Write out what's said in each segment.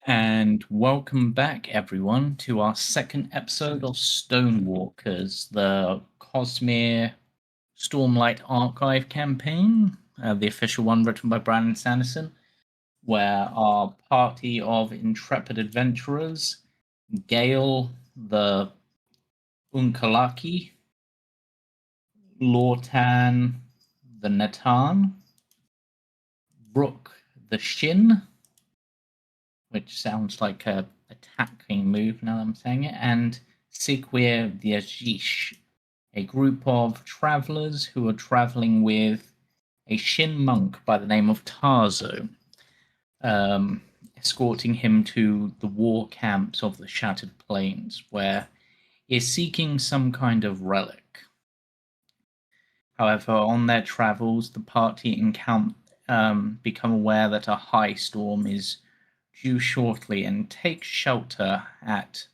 And welcome back, everyone, to our second episode of Stonewalkers, the Cosmere Stormlight Archive campaign, the official one written by Brandon Sanderson, where our party of intrepid adventurers, Gale, the Unkalaki, Lortan, the Natan, Rook, the Shin, which sounds like a attacking move now that I'm saying it, and Sigwir the Ajish, a group of travelers who are traveling with a Shin monk by the name of Tarzo, escorting him to the war camps of the Shattered Plains, where he is seeking some kind of relic. However, on their travels, the party become aware that a high storm is due shortly and take shelter at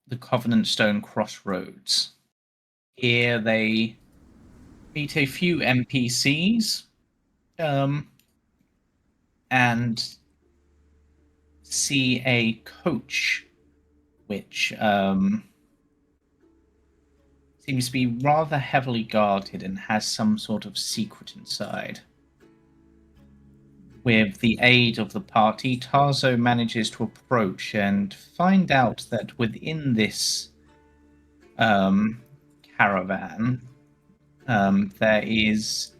the Covenant Stone Crossroads. Here they meet a few NPCs and see a coach which seems to be rather heavily guarded and has some sort of secret inside. With the aid of the party, Tarzo manages to approach and find out that within this caravan, there is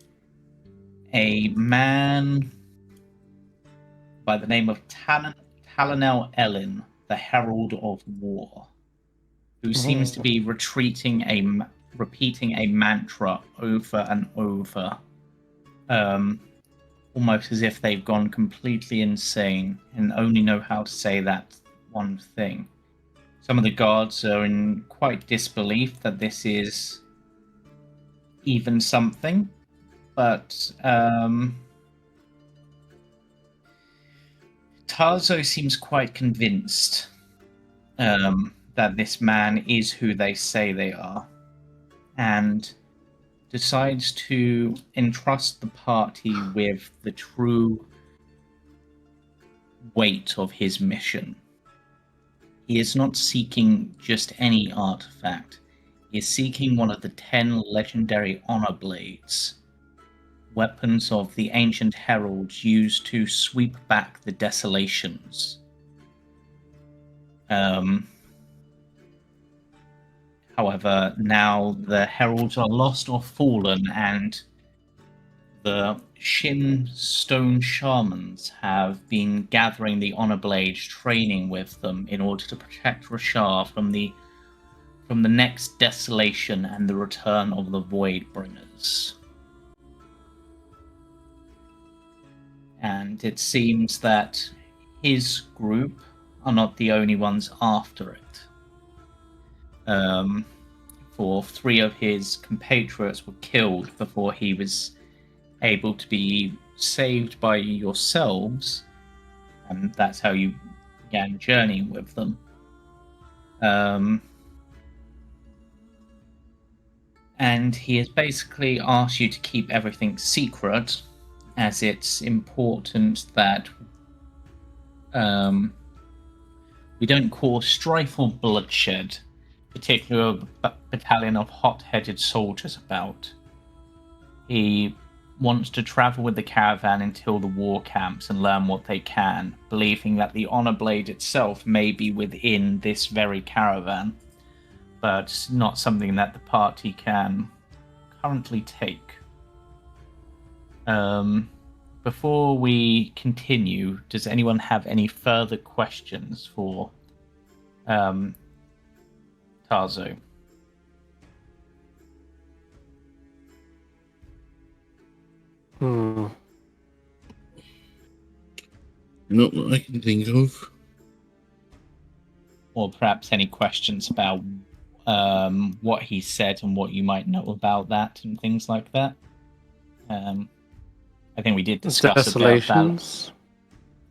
a man by the name of Talanel Ellen, the Herald of War, who seems to be repeating a mantra over and over, almost as if they've gone completely insane and only know how to say that one thing. Some of the guards are in quite disbelief that this is even something, but Tarzo seems quite convinced that this man is who they say they are, and decides to entrust the party with the true weight of his mission. He is not seeking just any artifact. He is seeking one of the 10 legendary honor blades, weapons of the ancient heralds used to sweep back the desolations. However, now the heralds are lost or fallen, and the Shin Stone Shamans have been gathering the honor blades, training with them in order to protect Roshar from the next desolation and the return of the Voidbringers. And it seems that his group are not the only ones after it. For 3 of his compatriots were killed before he was able to be saved by yourselves, and that's how you began journeying with them. And he has basically asked you to keep everything secret, as it's important that we don't cause strife or bloodshed, particularly a battalion of hot-headed soldiers about. He wants to travel with the caravan until the war camps and learn what they can, believing that the honor blade itself may be within this very caravan, but not something that the party can currently take. Before we continue, does anyone have any further questions for Tarzo? Not what I can think of. Or perhaps any questions about what he said and what you might know about that and things like that. I think we did discuss Desolations. a bit of that.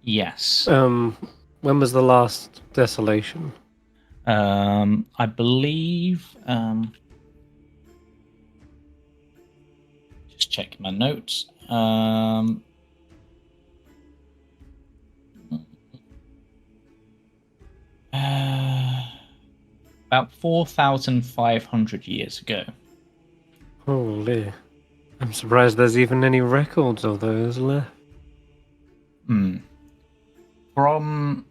Yes. When was the last desolation? I believe. Just checking my notes. About 4,500 years ago. Holy. I'm surprised there's even any records of those left. From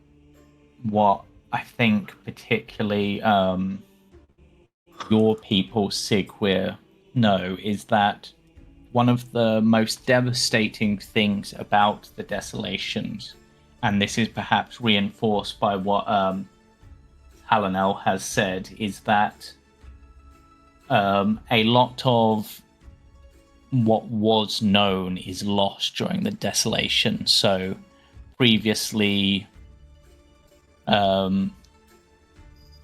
what I think particularly your people, Sigwyr, know is that one of the most devastating things about the desolations, and this is perhaps reinforced by what Talonel has said, is that a lot of what was known is lost during the desolation. So previously,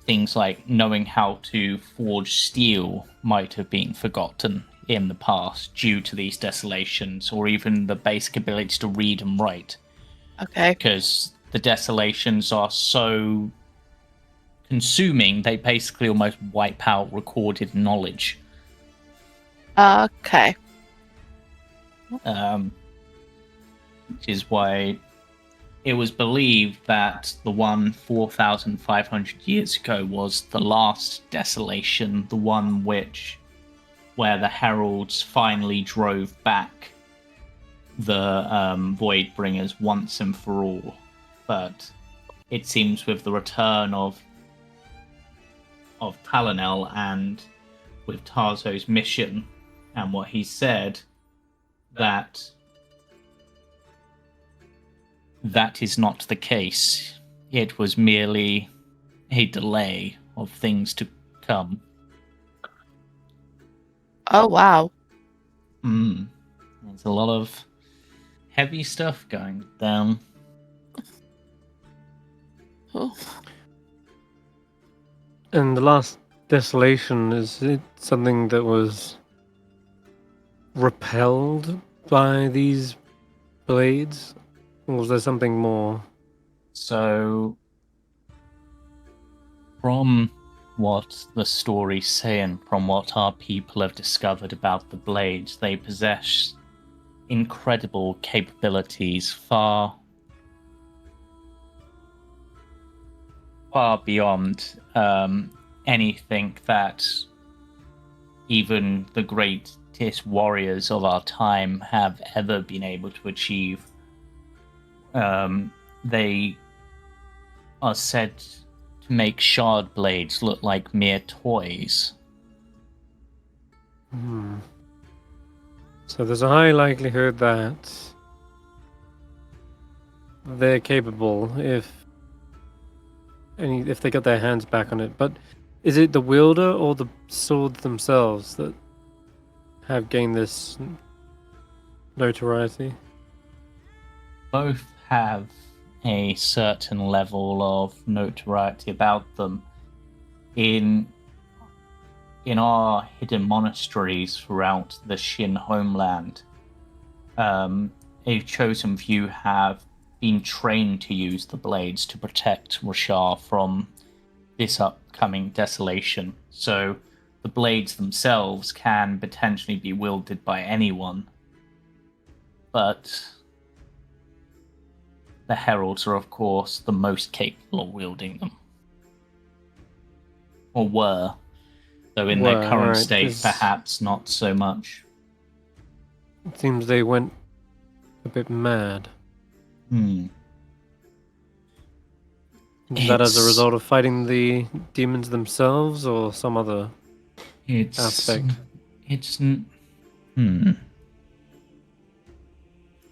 things like knowing how to forge steel might have been forgotten in the past due to these desolations, or even the basic ability to read and write. Okay. Because the desolations are so consuming, they basically almost wipe out recorded knowledge. Okay. Which is why it was believed that the one 4,500 years ago was the last desolation, the one where the heralds finally drove back the Voidbringers once and for all. But it seems with the return of Talonel and with Tarzo's mission and what he said, that is not the case. It was merely a delay of things to come. Oh, wow. There's a lot of heavy stuff going down. Oh. And the last desolation, is it something that was repelled by these blades? Or was there something more? So, from what the stories say and from what our people have discovered about the blades, they possess incredible capabilities far beyond anything that even the greatest warriors of our time have ever been able to achieve. They are said to make shard blades look like mere toys. So there's a high likelihood that they're capable if they got their hands back on it. But is it the wielder or the swords themselves that have gained this notoriety? Both have a certain level of notoriety about them. In our hidden monasteries throughout the Shin homeland, a chosen few have been trained to use the blades to protect Roshar from this upcoming desolation. So the blades themselves can potentially be wielded by anyone, but the heralds are, of course, the most capable of wielding them. Or were. Though in their current state, perhaps not so much. It seems they went a bit mad. Is that as a result of fighting the demons themselves, or some other aspect? It's That's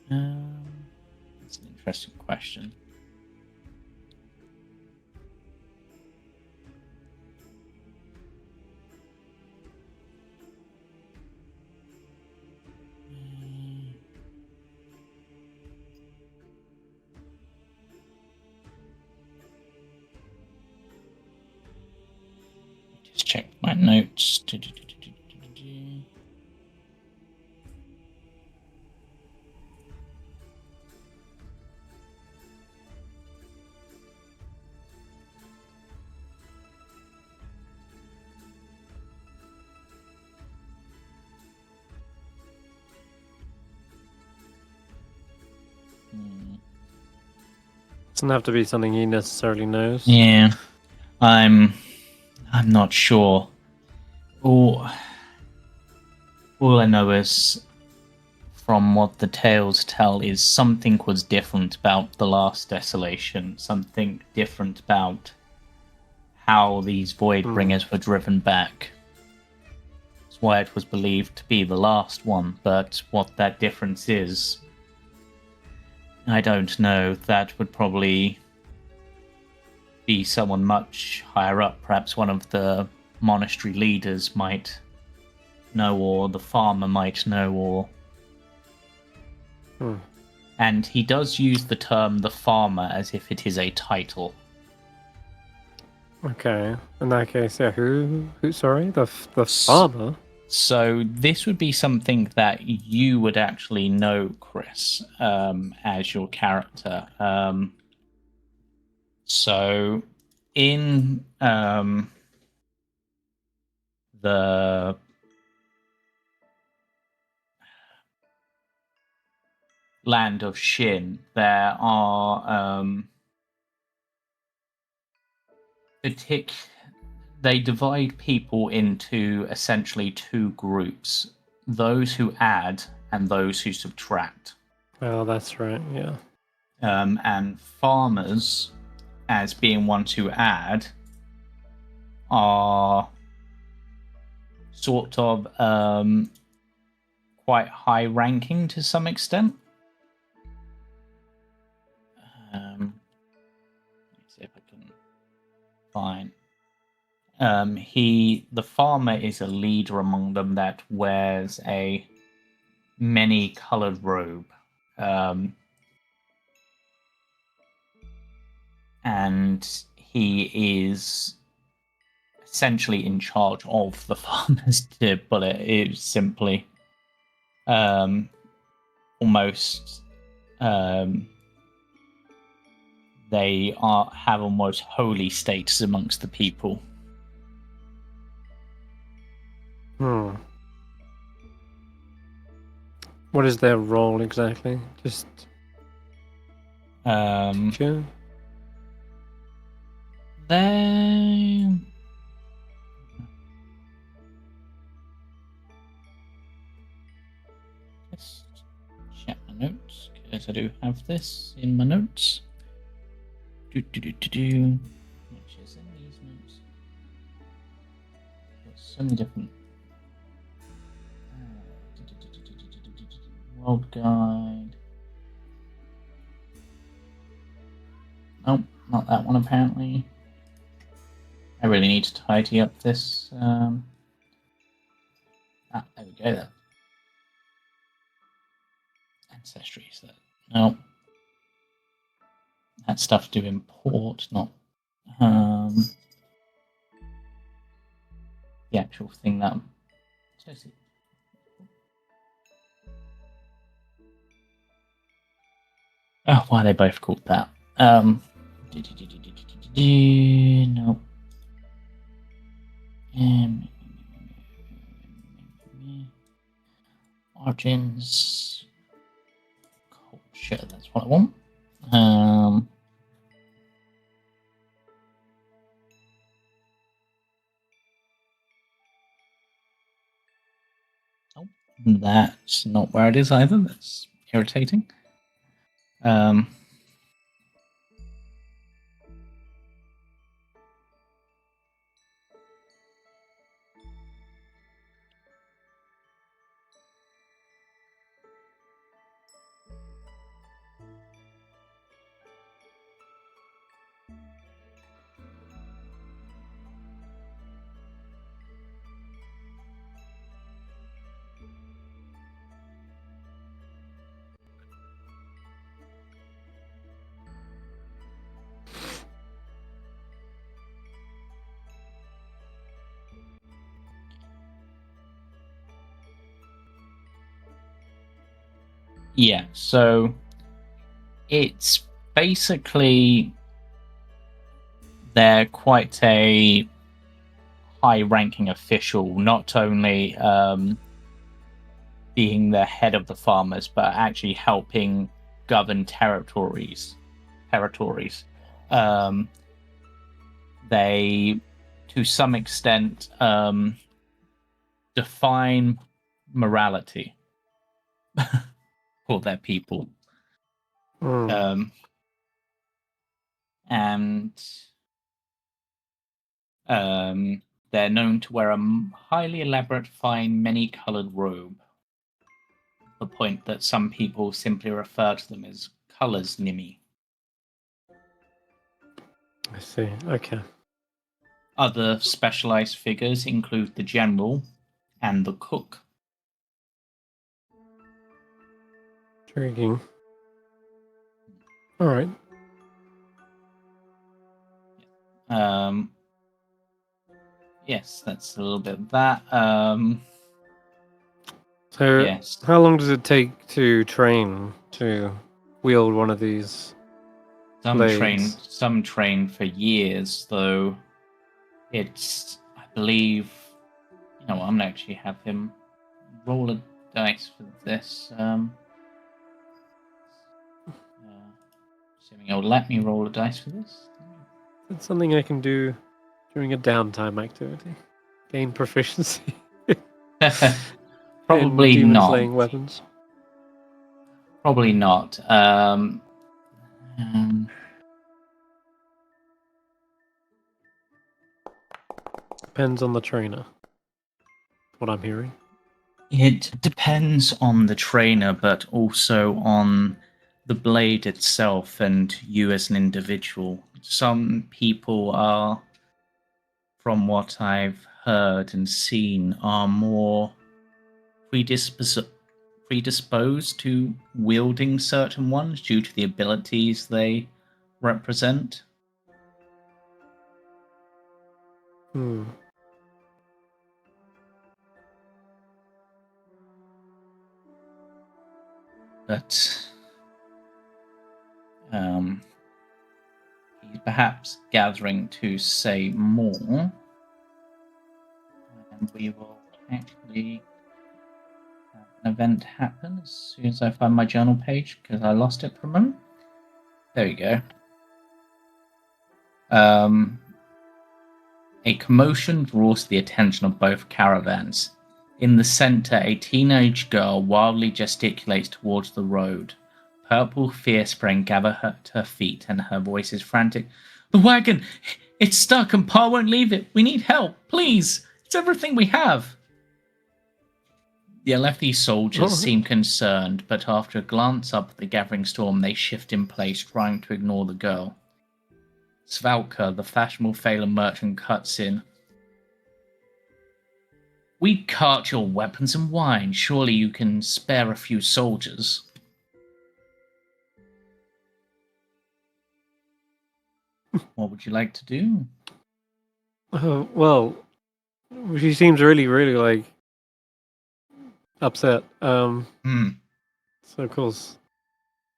an interesting question. Just check my notes. Doesn't have to be something he necessarily knows. Yeah, I'm I'm not sure. All I know is, from what the tales tell, is something was different about the last desolation. Something different about how these Voidbringers were driven back. That's why it was believed to be the last one, but what that difference is, I don't know. That would probably be someone much higher up. Perhaps one of the monastery leaders might know, or the farmer might know, or... And he does use the term the farmer as if it is a title. Okay. In that case, yeah, who sorry? The farmer? So this would be something that you would actually know, Chris, as your character. So in the land of Shin, there are they divide people into essentially two groups: those who add and those who subtract. Oh, that's right, yeah. And farmers, as being ones who add, are sort of quite high ranking to some extent. Let's see if I can find. The farmer is a leader among them that wears a many-colored robe. And he is essentially in charge of the farmers, to put it simply. Almost, they have almost holy status amongst the people. What is their role exactly? Just They just check my notes, because I do have this in my notes. Which is in these notes. There's so many different world guide. Nope, not that one apparently. I really need to tidy up this. There we go. Then. Ancestry is that? No. That stuff to import, not the actual thing that. Oh, why are they both called that? No. Origins. Culture, that's what I want. Oh, that's not where it is either. That's irritating. Yeah, so it's basically they're quite a high-ranking official, not only being the head of the farmers, but actually helping govern territories. They to some extent, define morality for their people. And they're known to wear a highly elaborate, fine, many-coloured robe. The point that some people simply refer to them as colours Nimi. I see. Okay. Other specialised figures include the general and the cook. Intriguing. All right. Yes, that's a little bit of that. So, yes. how long does it take to train to wield one of these? Blades. Some train for years, though. It's, I believe, you know what, I'm gonna actually have him roll a dice for this. Assuming he'll let me roll a dice for this. It's something I can do during a downtime activity. Gain proficiency. Probably in demon not. slaying weapons. Probably not. Depends on the trainer. What I'm hearing. It depends on the trainer, but also on the blade itself and you as an individual. Some people are, from what I've heard and seen, are more predisposed to wielding certain ones due to the abilities they represent. But he's perhaps gathering to say more, and we will actually have an event happen as soon as I find my journal page, because I lost it for a moment. There we go. A commotion draws the attention of both caravans. In the center, a teenage girl wildly gesticulates towards the road. Purple fear spraying gather her to her feet, and her voice is frantic. The wagon! It's stuck and Pa won't leave it! We need help! Please! It's everything we have! The Alethi soldiers seem concerned, but after a glance up at the gathering storm, they shift in place, trying to ignore the girl. Svalka, the fashionable Phelan merchant, cuts in. We cart your weapons and wine. Surely you can spare a few soldiers. What would you like to do? Well, she seems really, really like upset. So of course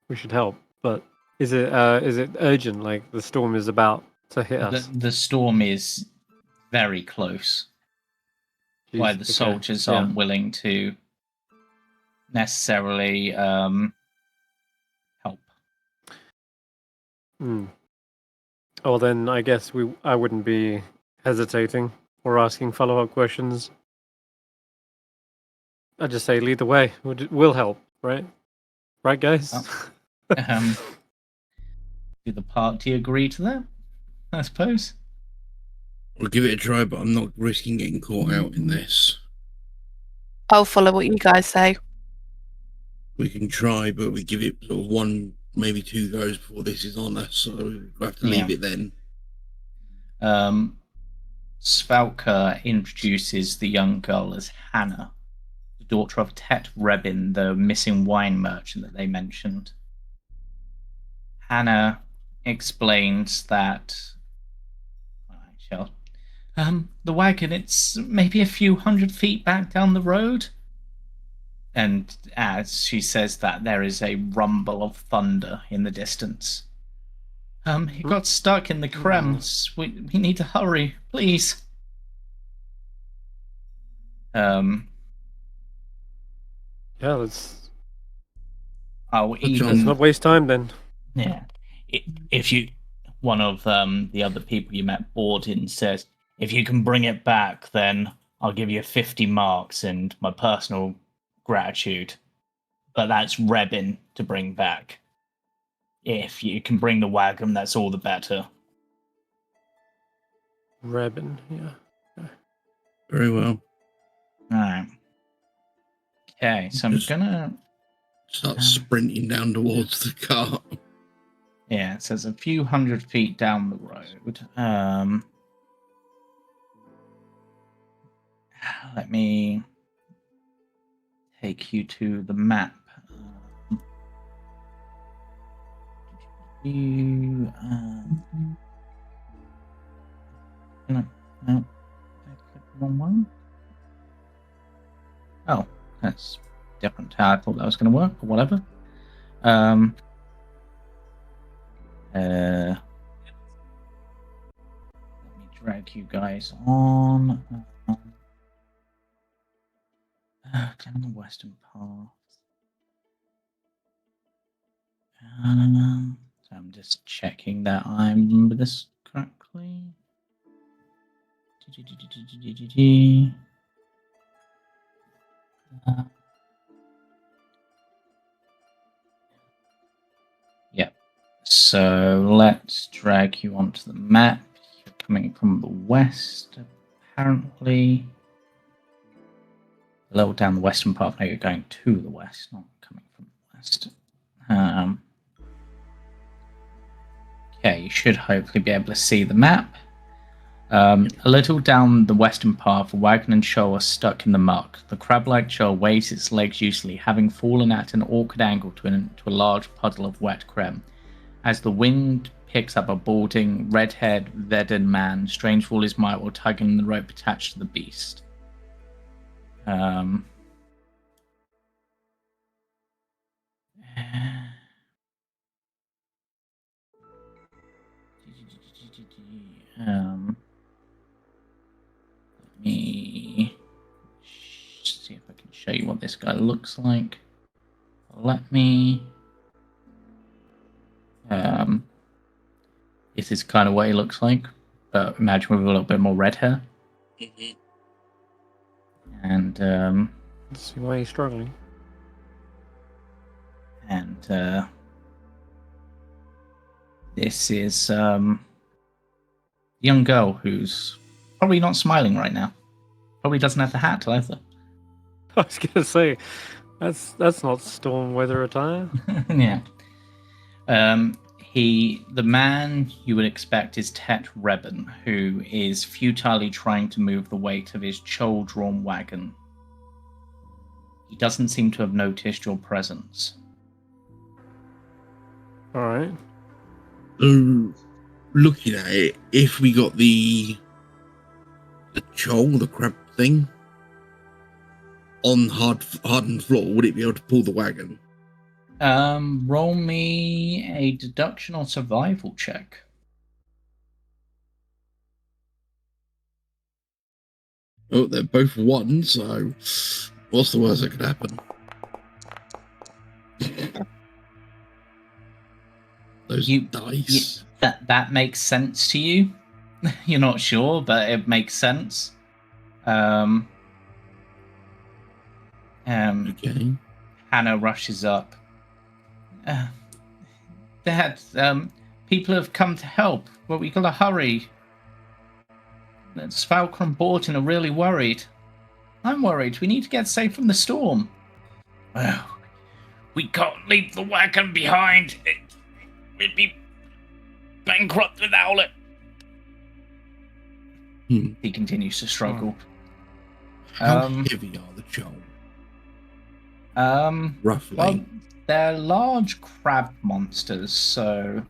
we should help. But is it urgent? Like the storm is about to hit us? The storm is very close. Jeez, Why the soldiers aren't willing to necessarily help. Oh, then I guess I wouldn't be hesitating or asking follow-up questions. I'd just say lead the way. We'll help, right? Right, guys? Do the party agree to that? I suppose. We'll give it a try, but I'm not risking getting caught out in this. I'll follow what you guys say. We can try, but we give it sort of 1, maybe 2 goes before this is on us, so we'll have to leave it then. Svalka introduces the young girl as Hannah, the daughter of Tet Rebin, the missing wine merchant that they mentioned. Hannah explains that the wagon, it's maybe a few hundred feet back down the road. And as she says that, there is a rumble of thunder in the distance. It got stuck in the crems. We need to hurry, please. Yeah, let's not waste time then. Yeah. If you, one of the other people you met, Borden, says, If you can bring it back, then I'll give you 50 marks and my personal gratitude. But that's Rebin to bring back. If you can bring the wagon, that's all the better. Rebin, yeah. Very well. Alright. Okay, so I'm gonna start sprinting down towards the car. Yeah, it says a few hundred feet down the road. Let me take you to the map. No, I clicked the wrong one. Oh, that's different how I thought that was going to work, but whatever. Let me drag you guys on. Down the western path. So I'm just checking that I remember this correctly. Yeah. So let's drag you onto the map. You're coming from the west, apparently. A little down the western path. Now you're going to the west, not coming from the west. Okay, you should hopefully be able to see the map. A little down the western path, a wagon and shoal are stuck in the muck. The crab-like shoal waves its legs uselessly, having fallen at an awkward angle to a large puddle of wet creme. As the wind picks up a balding, red-haired, veteran man, strange for all his might while tugging the rope attached to the beast. Let me see if I can show you what this guy looks like. Let me. This is kind of what he looks like, but imagine with a little bit more red hair. And Let's see why he's struggling. And this is a young girl who's probably not smiling right now. Probably doesn't have the hat either. I was gonna say, that's not storm weather attire. Yeah. The man you would expect is Tet Rebin, who is futilely trying to move the weight of his choal-drawn wagon. He doesn't seem to have noticed your presence. All right. Looking at it, if we got the choal, the crab thing, on hardened floor, would it be able to pull the wagon? Roll me a deduction or survival check. Oh, they're both 1, so what's the worst that could happen? Those dice. That makes sense to you. You're not sure, but it makes sense. Okay. Hannah rushes up. Dad, people have come to help, but we gotta hurry. Svalker and Borton are really worried. I'm worried. We need to get safe from the storm. Well, we can't leave the wagon behind. We'd be bankrupt without it. He continues to struggle. How heavy are the choal? Roughly. Well, they're large crab monsters, so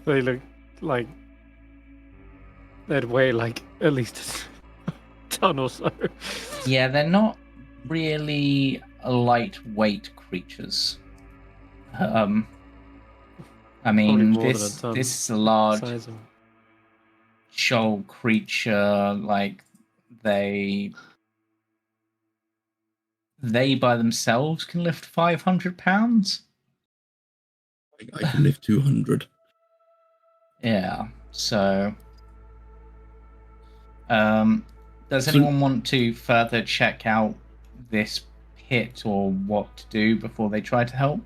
They look like they'd weigh like at least a ton or so. Yeah, they're not really lightweight creatures. I mean, this is a large shoal creature. Like they by themselves can lift 500 pounds. I can lift 200. Yeah. So, does So- anyone want to further check out this pit or what to do before they try to help?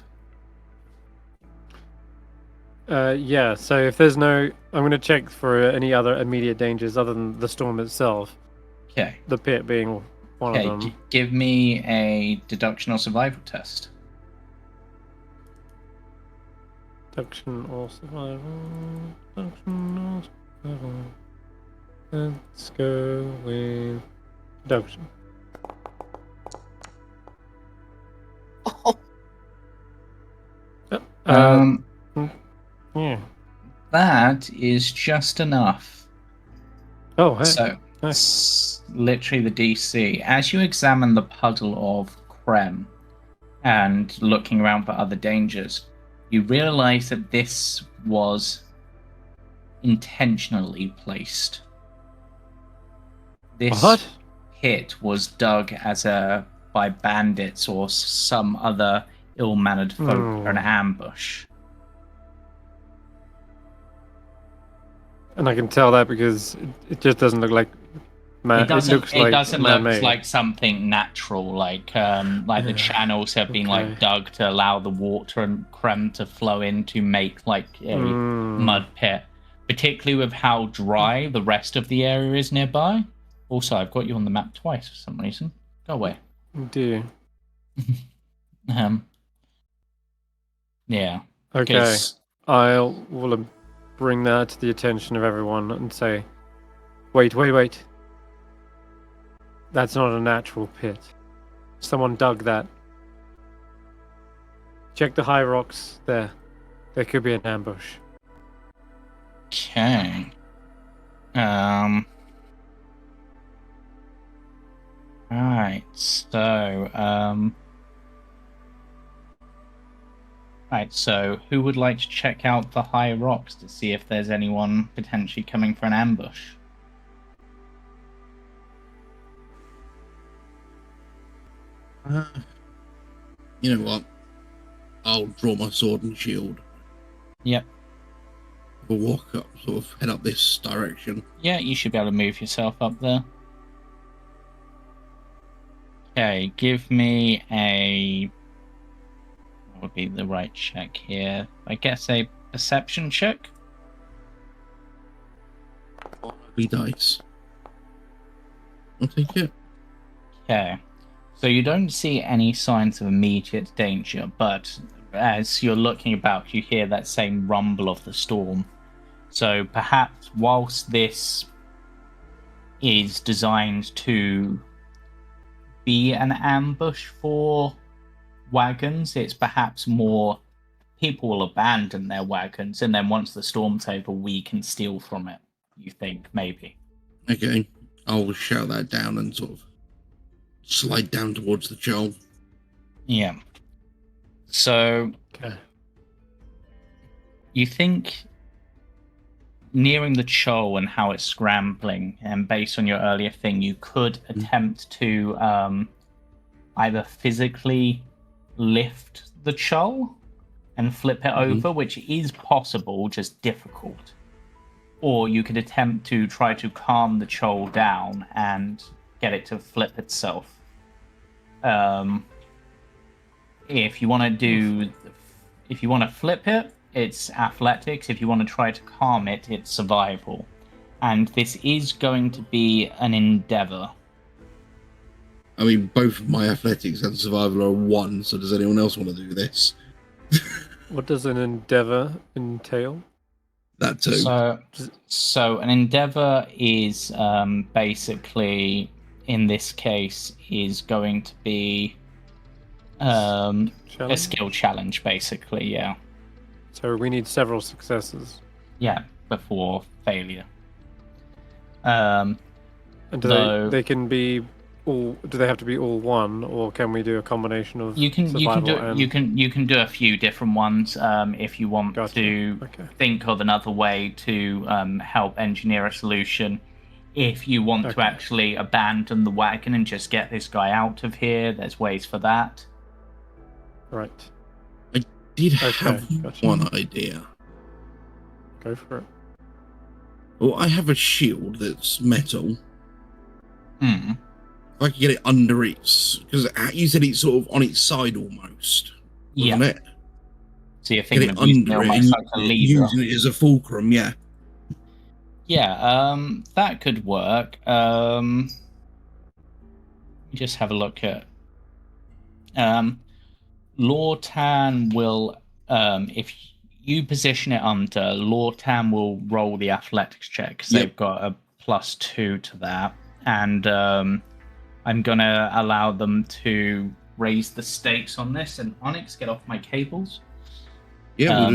Yeah, so if there's no... I'm going to check for any other immediate dangers other than the storm itself. Okay. The pit being one of Okay. them. Give me a deduction or survival test. Deduction or survival. Deduction or survival. Let's go with deduction. Oh, Yeah. That is just enough. Oh, hey. So, Nice. literally the DC. As you examine the puddle of Krem and looking around for other dangers, you realize that this was intentionally placed. This What? pit was dug by bandits or some other ill-mannered folk for an ambush. And I can tell that because it just doesn't look like man. It doesn't looks like look man-made. like something natural, like the channels have been like dug to allow the water and creme to flow in to make like a mud pit. Particularly with how dry the rest of the area is nearby. Also, I've got you on the map twice for some reason. Go away. Do Yeah. okay. 'Cause- Will bring that to the attention of everyone and say, wait. That's not a natural pit. Someone dug that. Check the high rocks there. There could be an ambush. Okay. Right. So, Right, so who would like to check out the high rocks to see if there's anyone potentially coming for an ambush? You know what? I'll draw my sword and shield. Yep. We'll walk up, sort of head up this direction. Yeah, you should be able to move yourself up there. Okay, give me a... What would be the right check here? I guess a perception check? We dice. I'll take it. Okay. So you don't see any signs of immediate danger, but as you're looking about, you hear that same rumble of the storm. So perhaps whilst this is designed to be an ambush for wagons, it's perhaps more people will abandon their wagons, and then once the storm's over, we can steal from it, you think, maybe. Okay. I'll shout that down and sort of slide down towards the shoal. Yeah. So, Okay. you think nearing the shoal and how it's scrambling, and based on your earlier thing, you could attempt to either physically lift the shoal and flip it over, which is possible, just difficult. Or you could attempt to try to calm the shoal down and get it to flip itself. If you want to flip it, it's athletics. If you want to try to calm it, it's survival. And this is going to be an endeavor. I mean, both my athletics and survival are 1, so does anyone else want to do this? What does an endeavor entail? That too. So an endeavor is basically, in this case, is going to be a skill challenge, basically, yeah. So we need several successes. Yeah, before failure. And they can be all? Do they have to be all 1, or can we do a combination of you can survival you can do a few different ones if you want to think of another way to help engineer a solution. If you want to actually abandon the wagon and just get this guy out of here, there's ways for that. Right. I did have one idea. Go for it. Well, I have a shield that's metal. Hmm. If I could get it under its, because you said it's sort of on its side almost, wasn't it? So you're Get thinking it of using it under it almost and like a lever. using it as a fulcrum, yeah. Yeah, that could work. Just have a look at. Lortan will, if you position it under, Lortan will roll the athletics check because Yep. they've got a +2 to that, and I'm gonna allow them to raise the stakes on this. And Onyx, get off my cables. Yeah,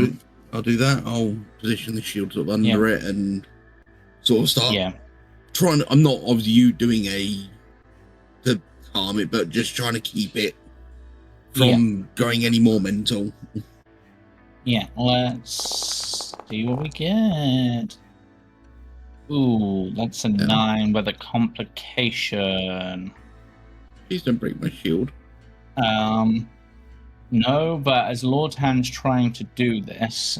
I'll do that. I'll position the shield sort of under it and sort of start trying to, I'm not obviously you doing to harm it, but just trying to keep it from going any more mental. Yeah, let's see what we get. Ooh, that's a 9 with a complication. Please don't break my shield. No, but as Lordhan's trying to do this,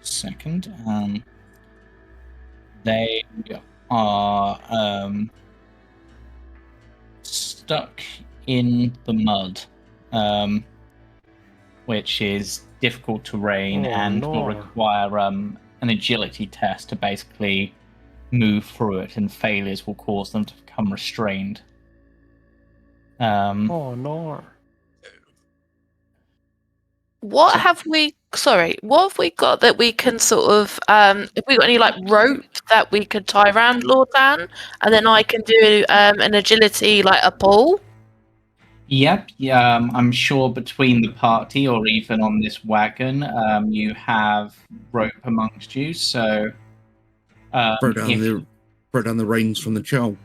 second, they are stuck in the mud, which is difficult terrain and will require an agility test to basically move through it, and failures will cause them to become restrained. Oh no. What have we got that we can sort of have we got any like rope that we could tie around Lordan, and then I can do an agility like a pull? Yep, I'm sure between the party or even on this wagon, you have rope amongst you, so throw down the reins from the chow.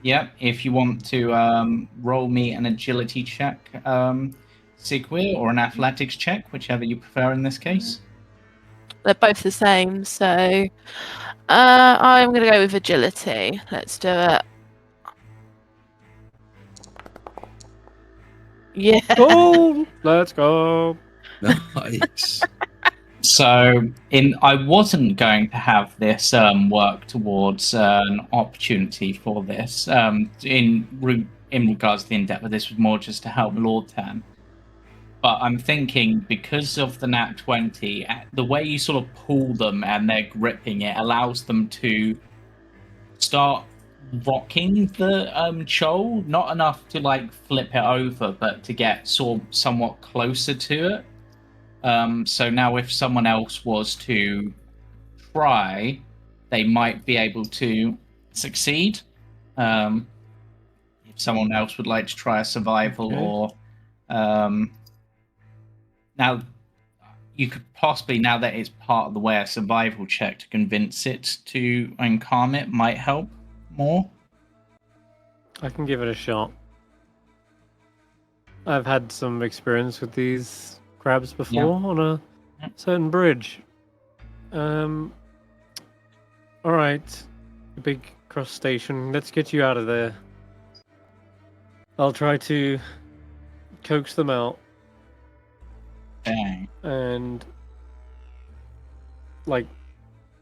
Yep, if you want to roll me an agility check, Sigwir, or an athletics check, whichever you prefer in this case. They're both the same, so I'm going to go with agility. Let's do it. Yeah. Oh, let's go. Nice. So, I wasn't going to have this work towards an opportunity for this. In regards to the endeavor, this was more just to help Lord Tan. But I'm thinking because of the nat 20, the way you sort of pull them and they're gripping it allows them to start rocking the chol, not enough to like flip it over, but to get somewhat closer to it. So now if someone else was to try, they might be able to succeed. If someone else would like to try a survival or now you could possibly, now that it's part of the way, a survival check to convince it to and calm it might help more. I can give it a shot. I've had some experience with these crabs before on a certain bridge. All right, the big crustacean. Let's get you out of there. I'll try to coax them out. Dang. And like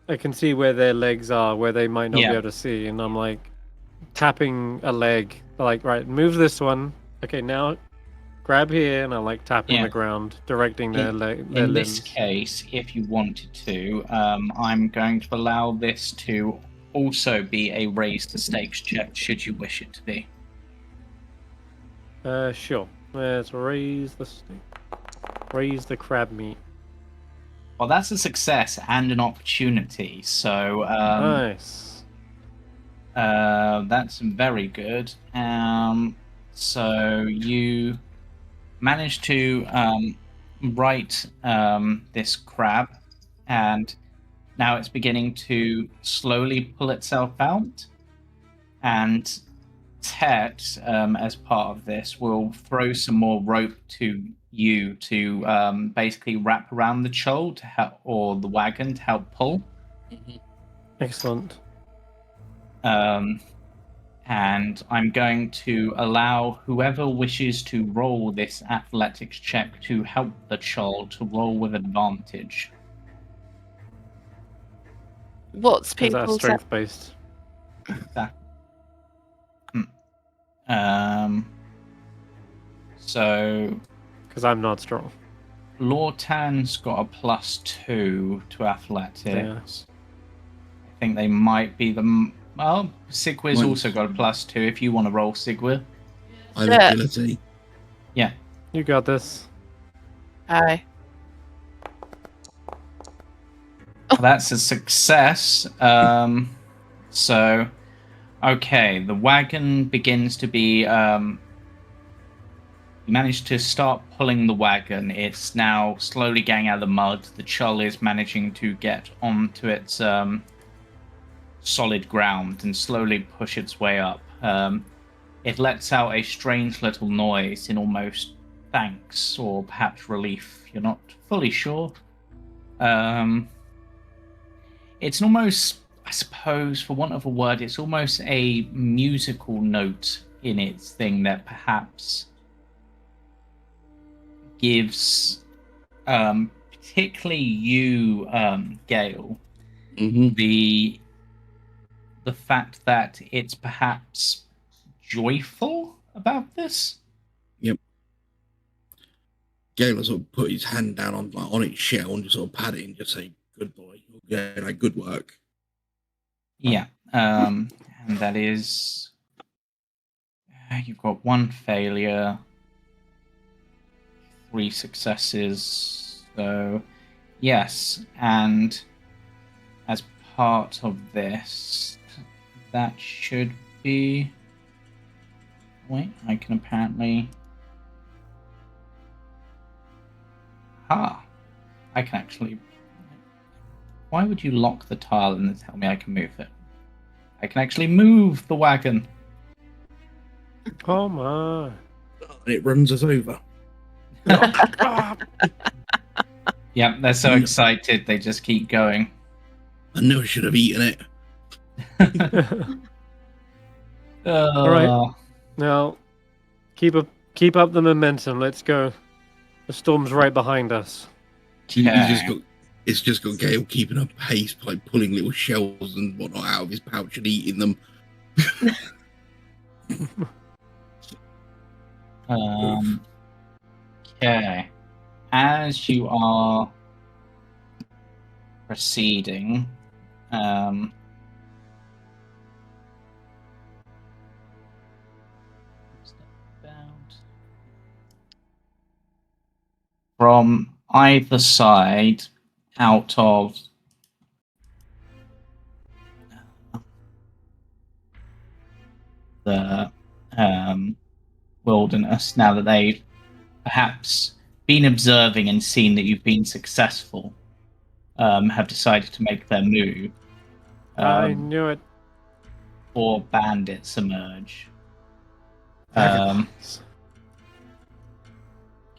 I can see where their legs are, where they might not be able to see, and I'm like tapping a leg, like, right, move this one. Okay, now grab here, and I'm like tapping the ground, directing their limbs. In this case, if you wanted to, I'm going to allow this to also be a raise the stakes check, should you wish it to be. Sure. Let's raise the stake. Raise the crab meat. Well, that's a success and an opportunity. So nice. That's very good. So you managed to right this crab, and now it's beginning to slowly pull itself out. And Tet, as part of this, will throw some more rope to you to basically wrap around the chol to help, or the wagon to help pull. Excellent. And I'm going to allow whoever wishes to roll this athletics check to help the chol to roll with advantage. What's Is that people's strength based? So Because I'm not strong. Lortan's got a +2 to athletics. Yeah. I think they might be the. Well, Sigwir's Mine's- also got a +2 if you want to roll Sigwir. I have Yeah. agility. Yeah. You got this. Aye. That's a success. So, okay, the wagon begins to be. You manage to start pulling the wagon. It's now slowly getting out of the mud. The chull is managing to get onto its solid ground and slowly push its way up. It lets out a strange little noise in almost thanks or perhaps relief. You're not fully sure. It's almost, I suppose, for want of a word, it's almost a musical note in its thing that perhaps gives, particularly you, Gale, the fact that it's perhaps joyful about this. Yep. Gale will sort of put his hand down on its shell and just sort of pat it and just say, "Good boy, yeah, like, good work." Yeah, and that is you've got 1 failure, 3 successes. So yes, and as part of this, that should be. Wait, I can apparently. I can actually. Why would you lock the tile and then tell me I can move it? I can actually move the wagon. Oh my. And it runs us over. Yep, they're so excited, they just keep going. I knew I should have eaten it. All right. Now, keep up the momentum. Let's go. The storm's right behind us. It's just got Gale keeping up pace by pulling little shells and whatnot out of his pouch and eating them. Okay. As you are proceeding, from either side, out of the wilderness, now that they've perhaps been observing and seen that you've been successful, have decided to make their move. I knew it. 4 bandits emerge.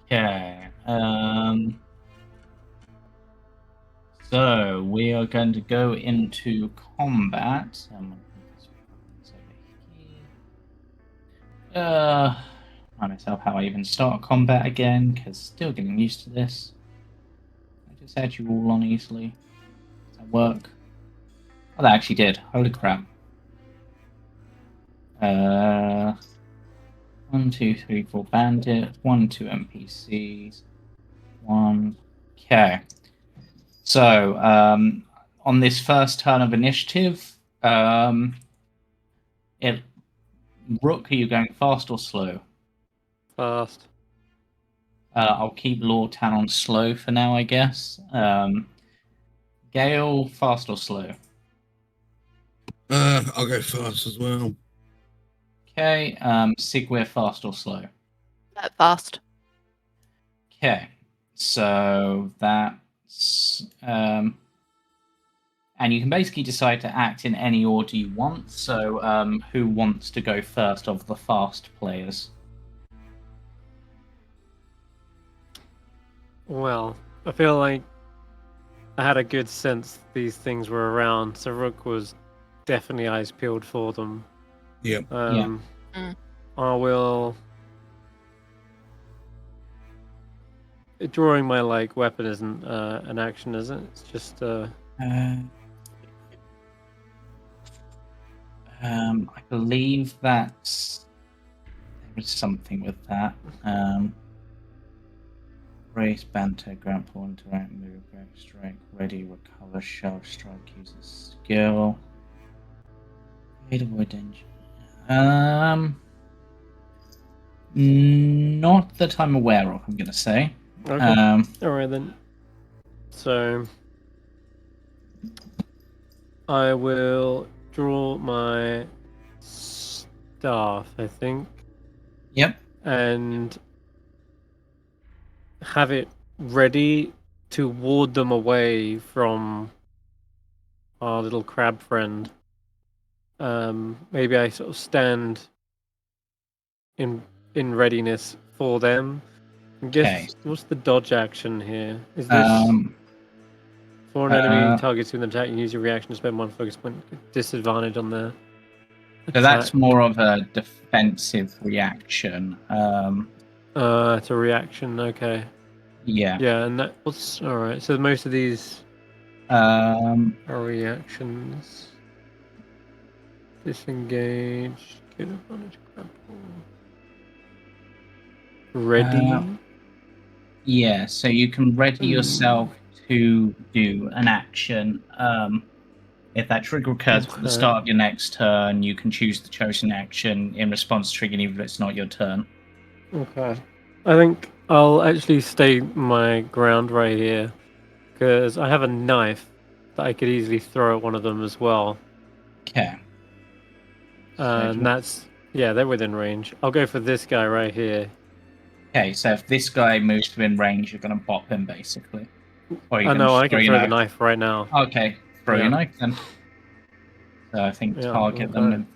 Okay. So we are going to go into combat. Remind myself how I even start combat again, because still getting used to this. I just add you all on easily. Does that work? Oh, that actually did. Holy crap. 1, 2, 3, 4 bandits, 1, 2 NPCs, 1. Okay. So, on this first turn of initiative, Rook, are you going fast or slow? Fast. I'll keep Lortan on slow for now, I guess. Gale, fast or slow? I'll go fast as well. Okay. Sigwir, fast or slow? Fast. Okay. So that's and you can basically decide to act in any order you want. So who wants to go first of the fast players? Well, I feel like I had a good sense these things were around, so Rook was definitely eyes peeled for them. Yeah. I will. Drawing my weapon isn't an action, is it? It's just I believe that's there was something with that. Race, banter, grapple, interact, move, grab, strike, ready, recover, shove, strike, uses skill. Evade, avoid danger. Not that I'm aware of, I'm going to say. Okay. Alright then. So, I will draw my staff, I think. Yep. And have it ready to ward them away from our little crab friend. Maybe I sort of stand in readiness for them. I guess what's the dodge action here? Is this for an enemy targets with an attack? You use your reaction to spend one focus point. Disadvantage on the attack. So that's more of a defensive reaction. It's a reaction. Okay. Yeah. Yeah, and that what's all right. So most of these are reactions. Disengage. Get advantage. Grapple. Ready. Yeah, so you can ready yourself to do an action. If that trigger occurs at the start of your next turn, you can choose the chosen action in response to triggering, even if it's not your turn. Okay. I think I'll actually stay my ground right here, because I have a knife that I could easily throw at one of them as well. Okay. And that's, yeah, they're within range. I'll go for this guy right here. Okay, so if this guy moves within range, you're going to bop him, basically. Or I know, I can throw the knife right now. Okay, throw your knife then. So I think target them.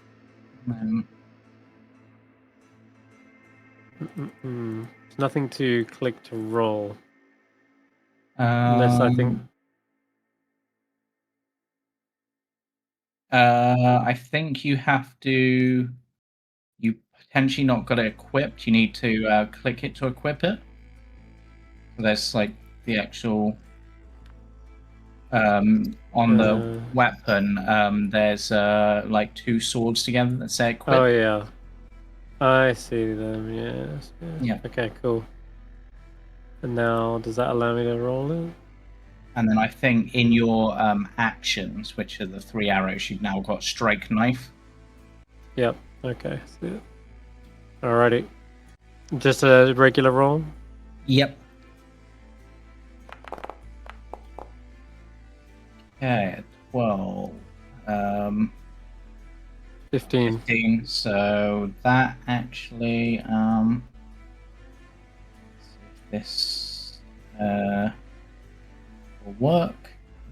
There's nothing to click to roll. Unless I think... I think you have to... You potentially not got it equipped. You need to click it to equip it. So there's like the actual... on the weapon, there's like two swords together that say equip. Oh yeah, I see them. Yes. Yeah. Okay, cool. And now, does that allow me to roll it? And then I think in your actions, which are the 3 arrows, you've now got strike knife. Yep. Okay. See it. Alrighty. Just a regular roll. Yep. Okay, 12. 15. 15. So that actually, this will work.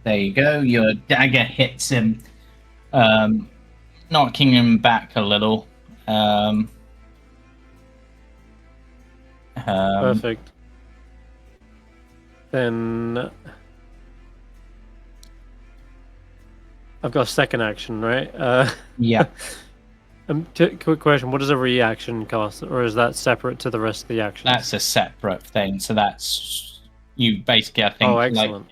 There you go. Your dagger hits him, knocking him back a little. Perfect. Then I've got a second action, right? Yeah. Quick question: what does a reaction cost, or is that separate to the rest of the actions? That's a separate thing. So that's you basically. I think like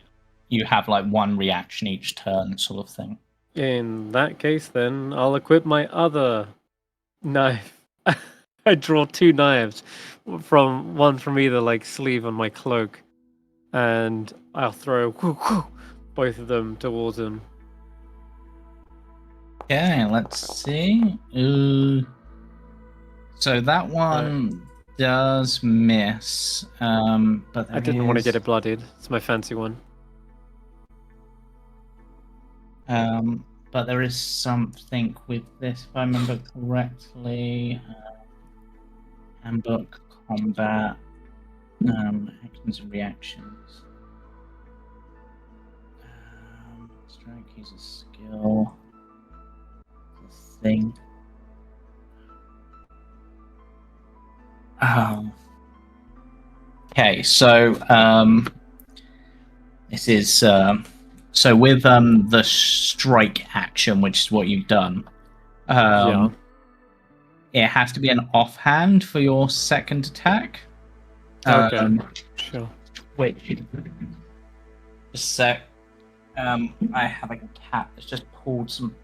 you have like one reaction each turn, sort of thing. In that case, then I'll equip my other knife. I draw 2 knives, one from either like sleeve on my cloak, and I'll throw both of them towards him. Okay, let's see. So that one does miss, but I didn't want to get it bloodied. It's my fancy one. But there is something with this, if I remember correctly. Handbook, combat, actions and reactions. Strike uses skill. Thing. Okay, so this is so with the strike action, which is what you've done. It has to be an offhand for your second attack. Okay, sure. Which just a sec. I have a cat that's just pulled some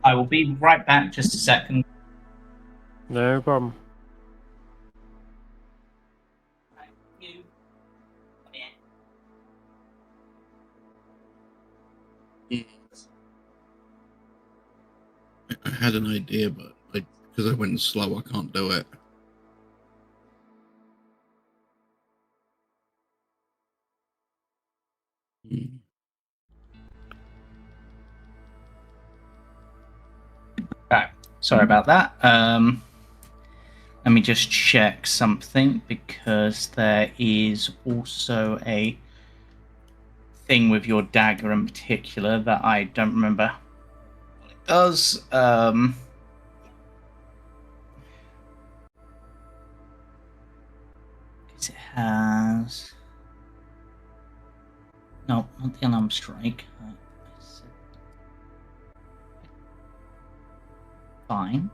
I will be right back. Just a second. No problem. I had an idea, but because I went slow, I can't do it. Right. Sorry about that. Let me just check something, because there is also a thing with your dagger in particular that I don't remember what it does. Because it has... No, not the alarm strike. Fine.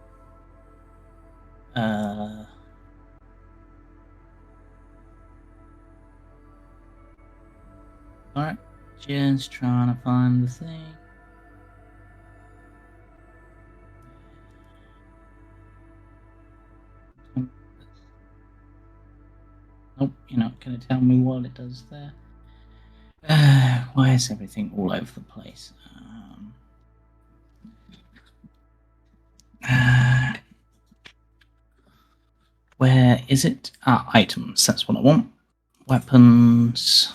Alright, just trying to find the thing. Nope, you're not going to tell me what it does there. Why is everything all over the place? Where is it? Items, that's what I want. Weapons.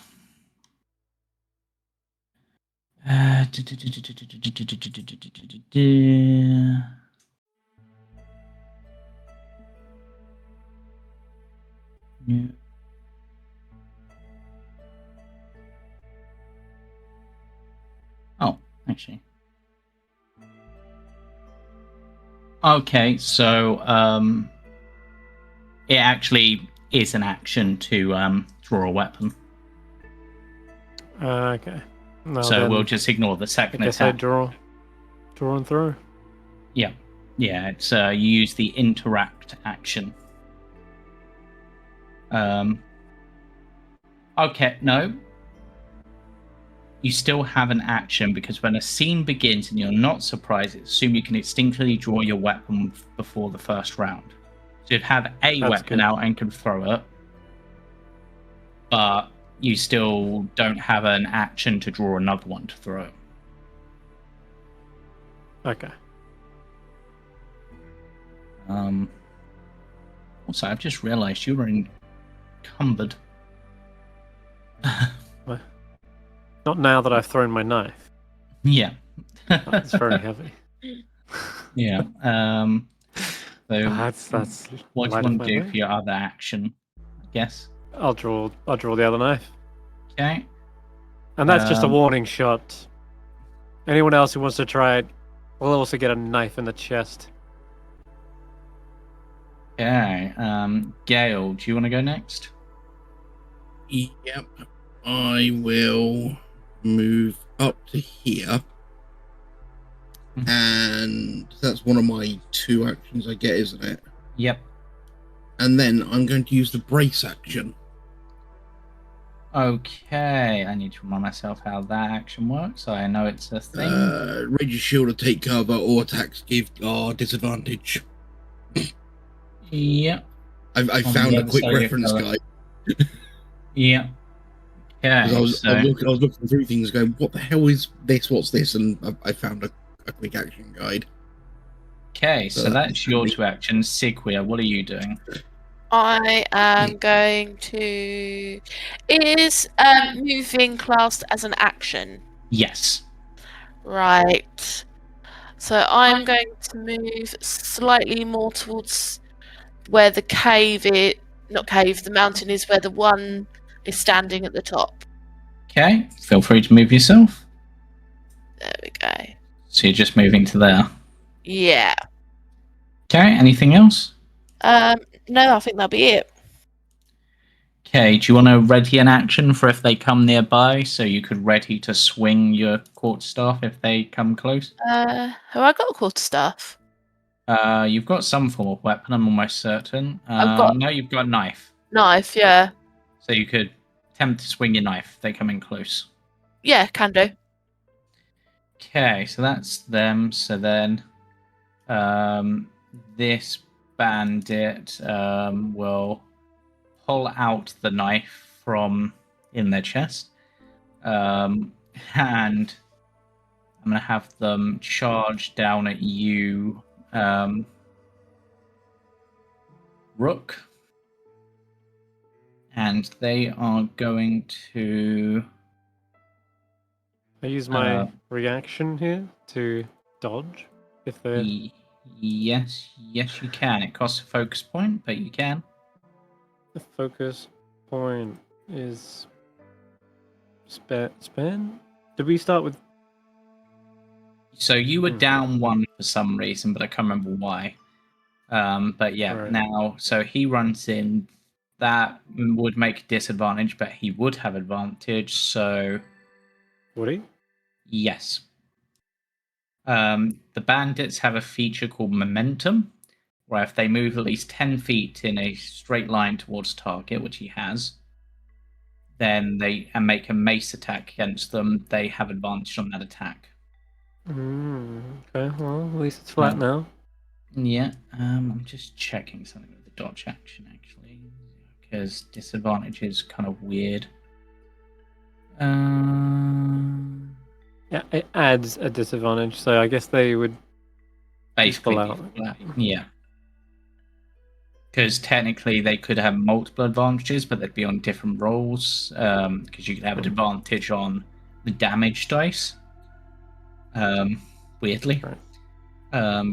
Oh, actually. Okay, so it actually is an action to draw a weapon. Okay. No, so we'll just ignore the second I guess attack. I draw and throw. Yeah. Yeah, it's you use the interact action. Okay, no. You still have an action, because when a scene begins and you're not surprised, assume you can instinctively draw your weapon before the first round. So you'd have a weapon out and can throw it, but you still don't have an action to draw another one to throw it. Okay. Also, I've just realised you were encumbered. Not now that I've thrown my knife. Yeah. It's very heavy. Yeah. So that's what do you want to do for your other action, I guess? I'll draw the other knife. Okay. And that's just a warning shot. Anyone else who wants to try it will also get a knife in the chest. Okay. Gale, do you want to go next? Yep. I will move up to here. And that's one of my 2 actions I get, isn't it? Yep. And then I'm going to use the brace action. Okay, I need to remind myself how that action works. I know it's a thing. Raise your shield to take cover, or attacks give disadvantage. Yep. I found a quick reference guide. Yeah. Okay. I was looking through things, going, "What the hell is this? What's this?" And I found a quick action guide. Okay, so that's your 2 actions. Sigwia, what are you doing? I am going to... Is moving classed as an action? Yes. Right. So I'm going to move slightly more towards where the cave is... Not cave, the mountain is, where the one is standing at the top. Okay, feel free to move yourself. There we go. So you're just moving to there? Yeah. Okay, anything else? No, I think that'll be it. Okay, do you want to ready an action for if they come nearby, so you could ready to swing your quarterstaff if they come close? Have I got a quarterstaff? You've got some form of weapon, I'm almost certain. I've got... No, you've got a knife. Knife, yeah. So you could attempt to swing your knife. They come in close. Yeah, can do. Okay, so that's them. So then, this bandit will pull out the knife from in their chest, and I'm gonna have them charge down at you, Rook, and they are going to. I use my reaction here to dodge if they're. Yes, you can. It costs a focus point, but you can. The focus point is span. Did we start with? So you were down 1 for some reason, but I can't remember why. But yeah, right. Now, so he runs in. That would make a disadvantage, but he would have advantage. So would he? Yes. The bandits have a feature called momentum, where if they move at least 10 feet in a straight line towards target, which he has, then they make a mace attack against them. They have advantage on that attack. Okay, well, at least it's flat now. Yeah, I'm just checking something with the dodge action, actually, because disadvantage is kind of weird. Yeah, it adds a disadvantage, so I guess they would basically out. Yeah. Because technically they could have multiple advantages, but they'd be on different rolls. Because you could have an advantage on the damage dice. Weirdly. Right.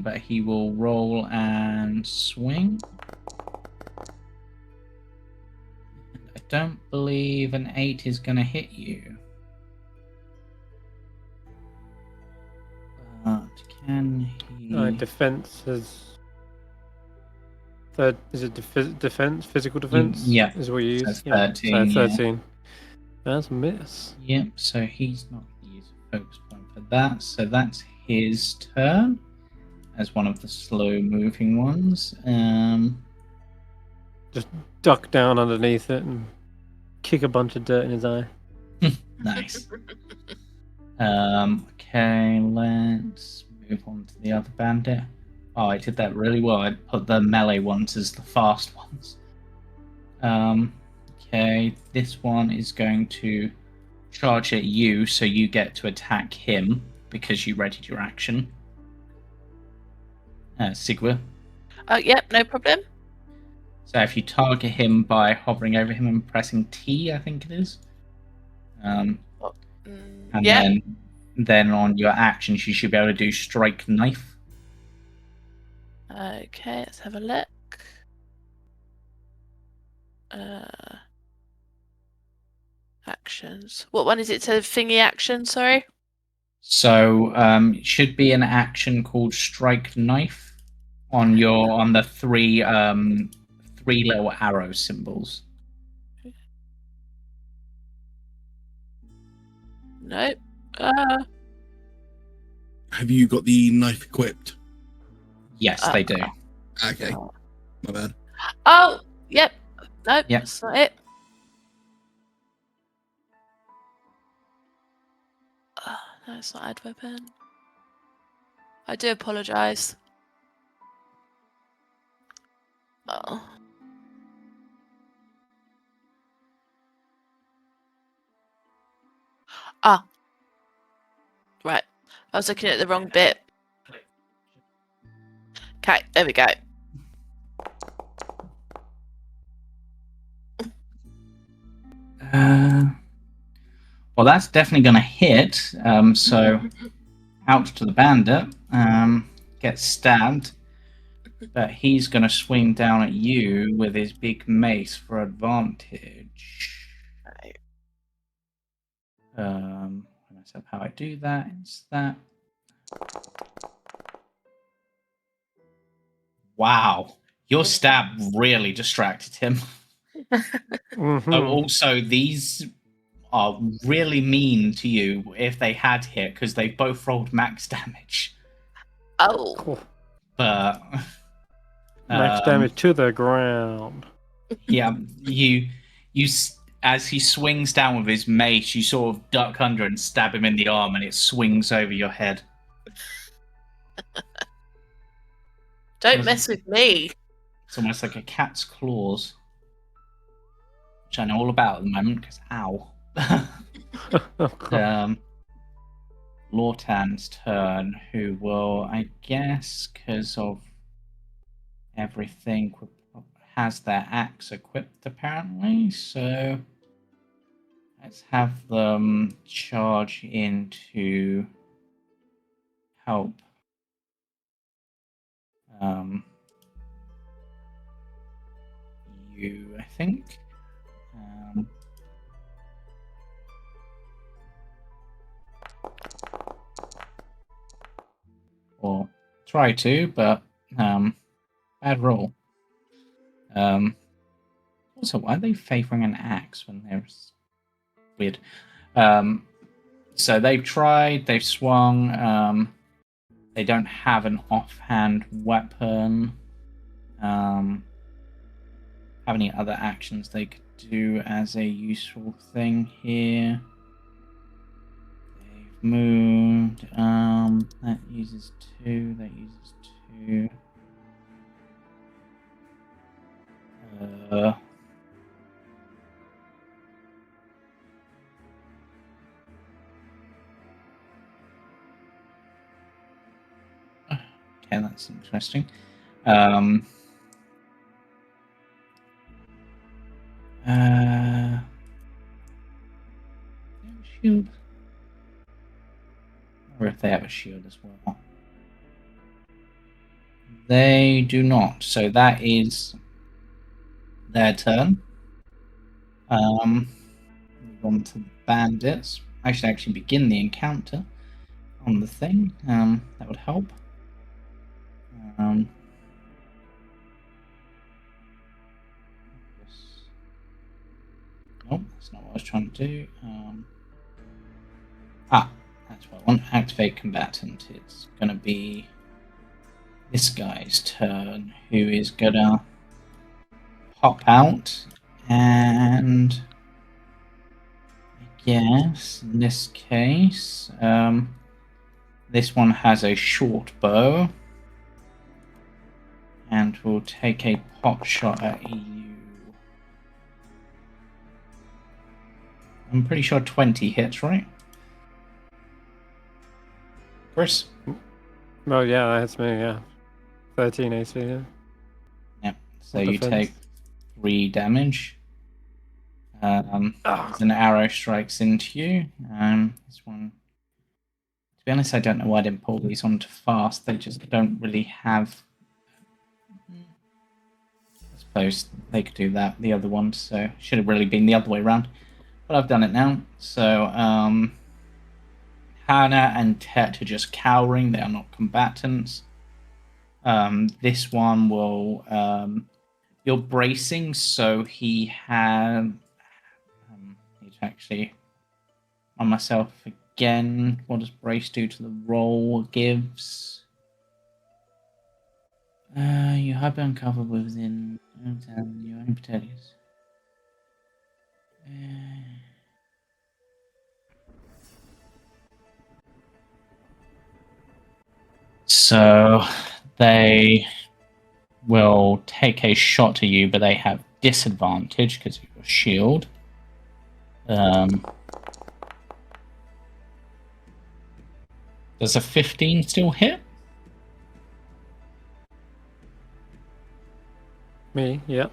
But he will roll and swing. I don't believe an 8 is going to hit you. But can he... defense is... Is it defense? Physical defense? Yeah. Is what you use? So 13. So 13. Yeah. That's a miss. Yep, so he's not going to use a focus point for that. So that's his turn as one of the slow moving ones. Just duck down underneath it and kick a bunch of dirt in his eye. Nice. Okay, let's move on to the other bandit. Oh, I did that really well. I put the melee ones as the fast ones. Okay, this one is going to charge at you, so you get to attack him because you readied your action. Sigwa. Yep, no problem. So if you target him by hovering over him and pressing T, I think it is. And then on your actions, you should be able to do strike knife. Okay, let's have a look. Actions. What one is it to thingy action, sorry? So it should be an action called strike knife on the three little arrow symbols. Nope. Have you got the knife equipped? Yes, they do. Okay. My bad. Oh, yep. Nope, yep. That's not it. No, it's not add weapon. I do apologise. Oh. Ah. Right. I was looking at the wrong bit. Okay, there we go. Well, that's definitely going to hit. So, out to the bandit. Gets stabbed. But he's going to swing down at you with his big mace for advantage. Right. That's how I do that. It's that. Wow. Your stab really distracted him. Mm-hmm. Also, these are really mean to you if they had hit, because they both rolled max damage. Oh. Cool. But max damage to the ground. Yeah, you as he swings down with his mace, you sort of duck under and stab him in the arm, and it swings over your head. Don't mess with me. It's almost like a cat's claws, which I know all about at the moment, because ow. Lortan's turn, who will, I guess, because of everything, has their axe equipped apparently, so let's have them charge in to help. You, I think. Or try to, but bad roll. Also, why are they favoring an axe when there's weird? So they've tried, they've swung. They don't have an offhand weapon. Have any other actions they could do as a useful thing here? They've moved. That uses 2. That uses 2. Okay, that's interesting. Shield. Or if they have a shield as well. They do not, so that is their turn. Move on to the bandits. I should actually begin the encounter on the thing. That would help. Nope, that's not what I was trying to do. That's what I want. Activate combatant. It's going to be this guy's turn, who is going to pop out, and I guess in this case, this one has a short bow, and will take a pot shot at you. I'm pretty sure 20 hits, right? Chris? Oh, yeah, that's me, yeah. 13 AC, yeah. Yep, so you take 3 damage. As an arrow strikes into you. This one... To be honest, I don't know why I didn't pull these on to fast. They just don't really have... I suppose they could do that, the other one, so should have really been the other way around. But I've done it now. So, Hannah and Tet are just cowering. They are not combatants. This one will... you're bracing, so he had... need to actually... on myself again. What does brace do to the roll? Gives... you have been covered within your own potatoes. So they will take a shot at you, but they have disadvantage because of your shield. Does a 15 still hit? Me, yeah.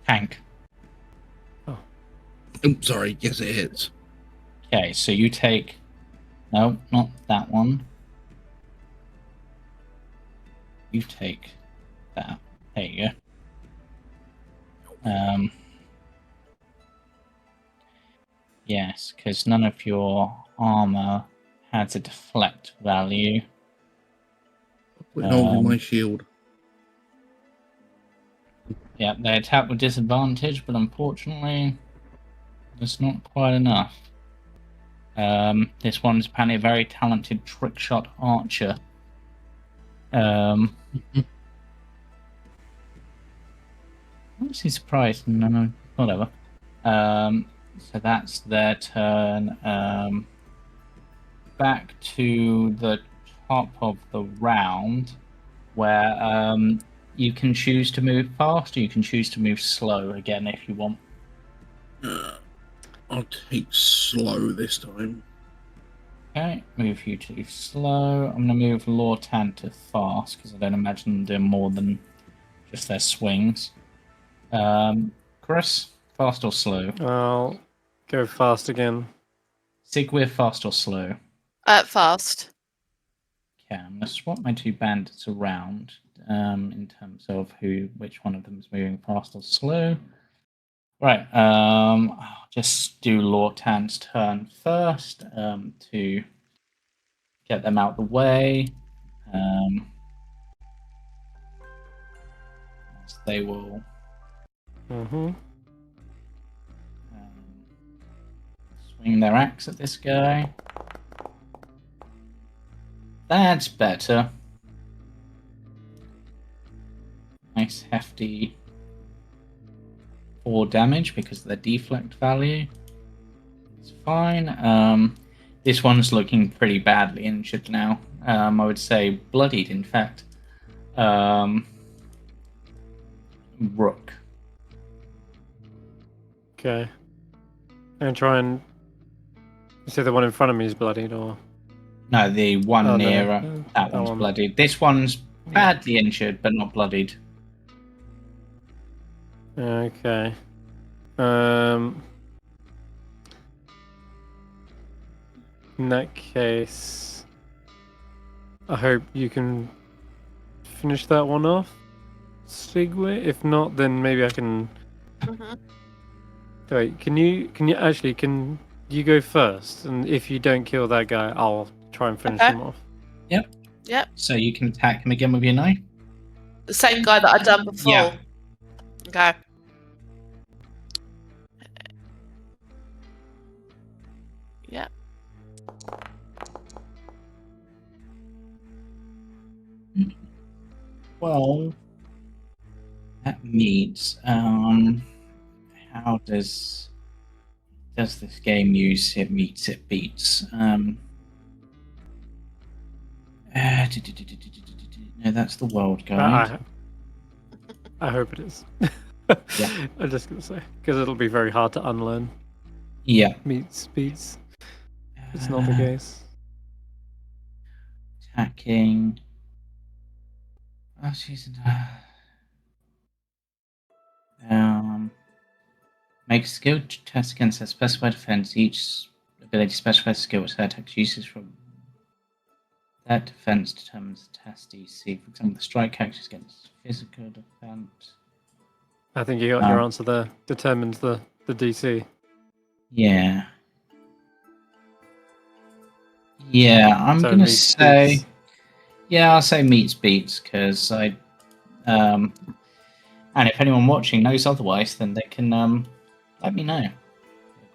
Tank. Oh. I'm sorry, yes it hits. Okay, so you take... No, not that one. You take that. There you go. Yes, because none of your armor has a deflect value. Put holes in my shield. Yeah, they attack with disadvantage, but unfortunately, it's not quite enough. This one's apparently a very talented trick shot archer. I'm honestly surprised. No, whatever. So that's their turn. Back to the top of the round, where you can choose to move fast, or you can choose to move slow again if you want. I'll take slow this time. Okay, move you to slow. I'm going to move Lortan to fast, because I don't imagine them doing more than just their swings. Chris, fast or slow? I'll go fast again. Sigwyr, fast or slow? Fast. Okay, I'm going to swap my two bandits around in terms of which one of them is moving fast or slow. Right, I'll just do Lortan's turn first to get them out the way. They will swing their axe at this guy. That's better. Nice hefty 4 damage because of their deflect value. It's fine. This one's looking pretty badly injured now. I would say bloodied, in fact. Rook. Okay. And try and... You say the one in front of me is bloodied, or...? No, the one nearer. No. That one's bloodied. This one's badly injured, but not bloodied. Okay. In that case, I hope you can finish that one off, Sigwyr. If not, then maybe I can. Wait, can you go first? And if you don't kill that guy, I'll try and finish him off. Yep. So you can attack him again with your knife? The same guy that I'd done before. Yeah. Okay. Yep. Well, that means how does this game use it meets it beats? No, that's the world guide. I hope it is. Yeah. I'm just gonna say because it'll be very hard to unlearn. Yeah. Meets beats. It's not the case. Attacking. Oh, jeez. Make a skill test against a specified defense. Each ability specifies a skill which that attack uses from that defense determines the test DC. For example, the strike characters against physical defense. I think you got your answer there. Determines the DC. Yeah. Yeah, I'm gonna say. Beats. Yeah, I'll say meets beats because I. And if anyone watching knows otherwise, then they can let me know.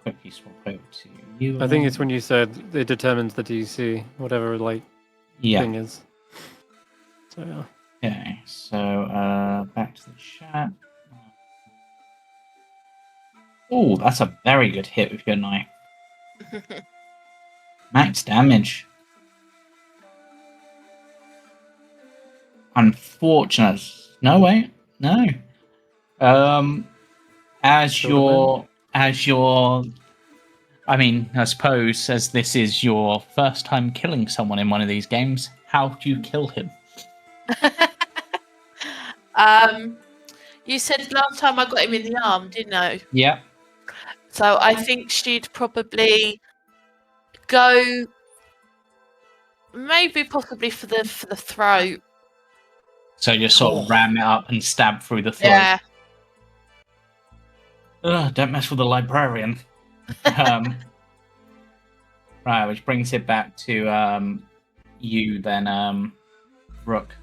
Quickly swap over to you. I think it's when you said it determines the DC, whatever thing is. So yeah. Okay, so back to the chat. Oh, that's a very good hit with your knife. Max damage. Unfortunate. No, wait. No. As your I mean, I suppose as this is your first time killing someone in one of these games, how do you kill him? You said last time I got him in the arm, didn't I? Yeah. So I think she'd probably go, possibly for the throat. So you sort of ram it up and stab through the throat. Yeah. Ugh, don't mess with the librarian. Right, which brings it back to you then, Rook.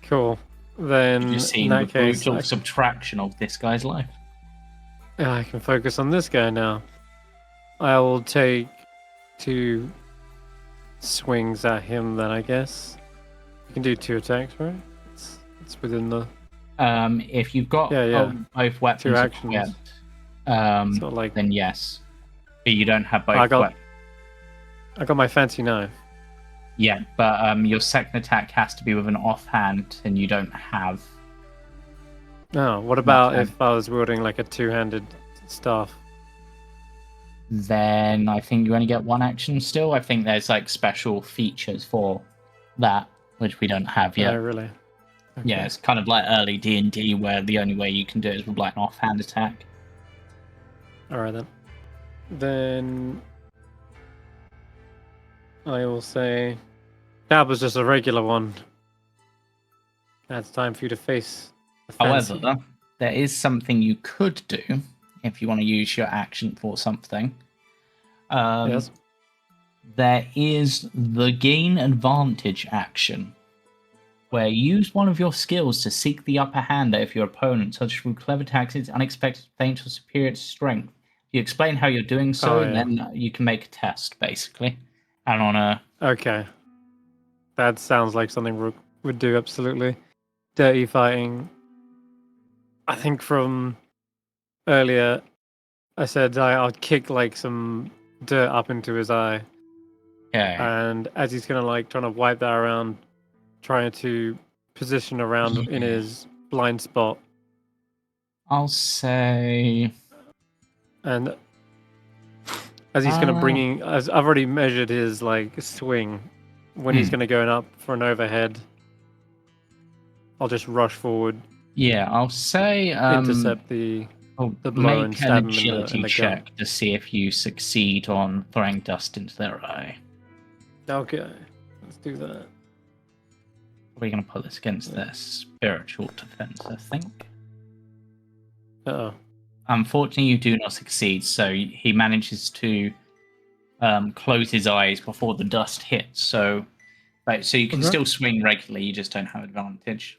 Cool. Then You've seen the brutal subtraction of this guy's life. I can focus on this guy now. I will take 2 swings at him then, I guess. You can do 2 attacks, right? It's within the... if you've got both weapons 2 actions. equipped, then yes. But you don't have both weapons. I got my fancy knife. Yeah, but your second attack has to be with an offhand, and you don't have. No, what about if I was wielding like a two-handed staff? Then I think you only get one action still. I think there's like special features for that, which we don't have yet. Oh, really? Okay. Yeah, it's kind of like early D&D where the only way you can do it is with like an offhand attack. Alright then. Then I will say that was just a regular one. Now it's time for you to face the fancy. However, there is something you could do if you want to use your action for something. Yes. There is the gain advantage action, where you use one of your skills to seek the upper hand over your opponent, such as through clever tactics, unexpected feint, or superior strength. You explain how you're doing so, and then you can make a test, basically. And on a... Okay. That sounds like something Rook would do, absolutely. Dirty fighting. I think from earlier, I said I'd kick like some dirt up into his eye. Okay. And as he's kind of like trying to wipe that around, trying to position around in his blind spot. I'll say... And as he's kind of bringing, as I've already measured his like swing, when he's going to go up for an overhead, I'll just rush forward. Yeah, I'll say intercept the blow and stab him in the gut. Make an agility check to see if you succeed on throwing dust into their eye. Okay, let's do that. We're going to put this against their spiritual defense, I think. Uh-oh. Unfortunately, you do not succeed, so he manages to close his eyes before the dust hits. So you can still swing regularly, you just don't have advantage.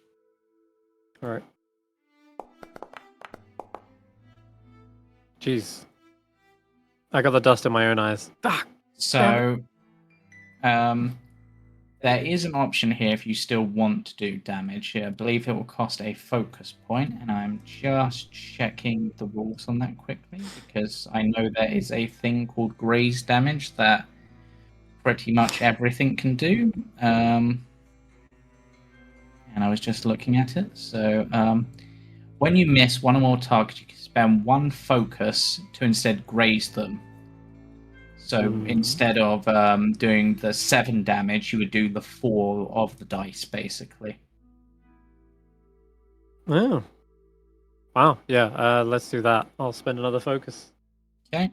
All right. Jeez. I got the dust in my own eyes. Fuck. So, there is an option here if you still want to do damage. I believe it will cost a focus point, and I'm just checking the rules on that quickly because I know there is a thing called graze damage that pretty much everything can do. And I was just looking at it. So, when you miss one or more targets, you can spend one focus to instead graze them. So instead of doing the 7 damage, you would do the 4 of the dice, basically. Oh. Wow. Yeah, let's do that. I'll spend another focus. Okay.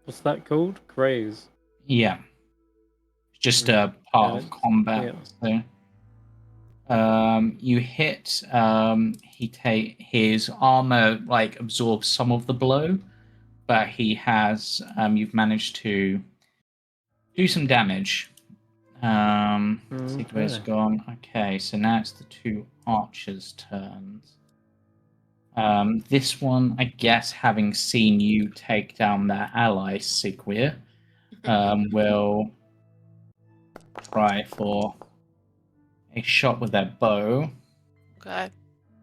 What's that called? Graze. Yeah. Just a part of combat. Yeah. So, you hit. His armor absorbs some of the blow. But he has, you've managed to do some damage. Let's see where it's gone. Okay, so now it's the 2 archers' turns. This one, I guess, having seen you take down their ally, Sigweir, will try for a shot with their bow. Okay.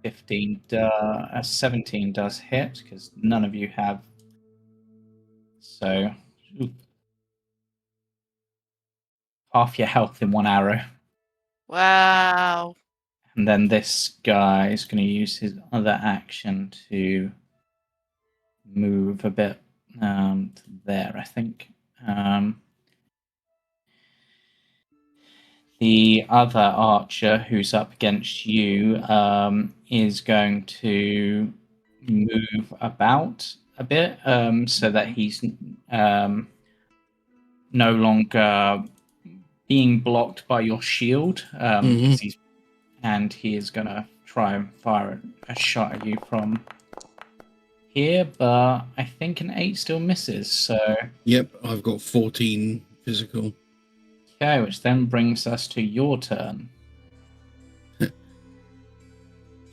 17 does hit, because none of you have. So, half your health in one arrow. Wow. And then this guy is going to use his other action to move a bit to there, I think. The other archer who's up against you is going to move about a bit so that he's no longer being blocked by your shield. And he is going to try and fire a shot at you from here, but I think an 8 still misses. So yep, I've got 14 physical. Okay, which then brings us to your turn.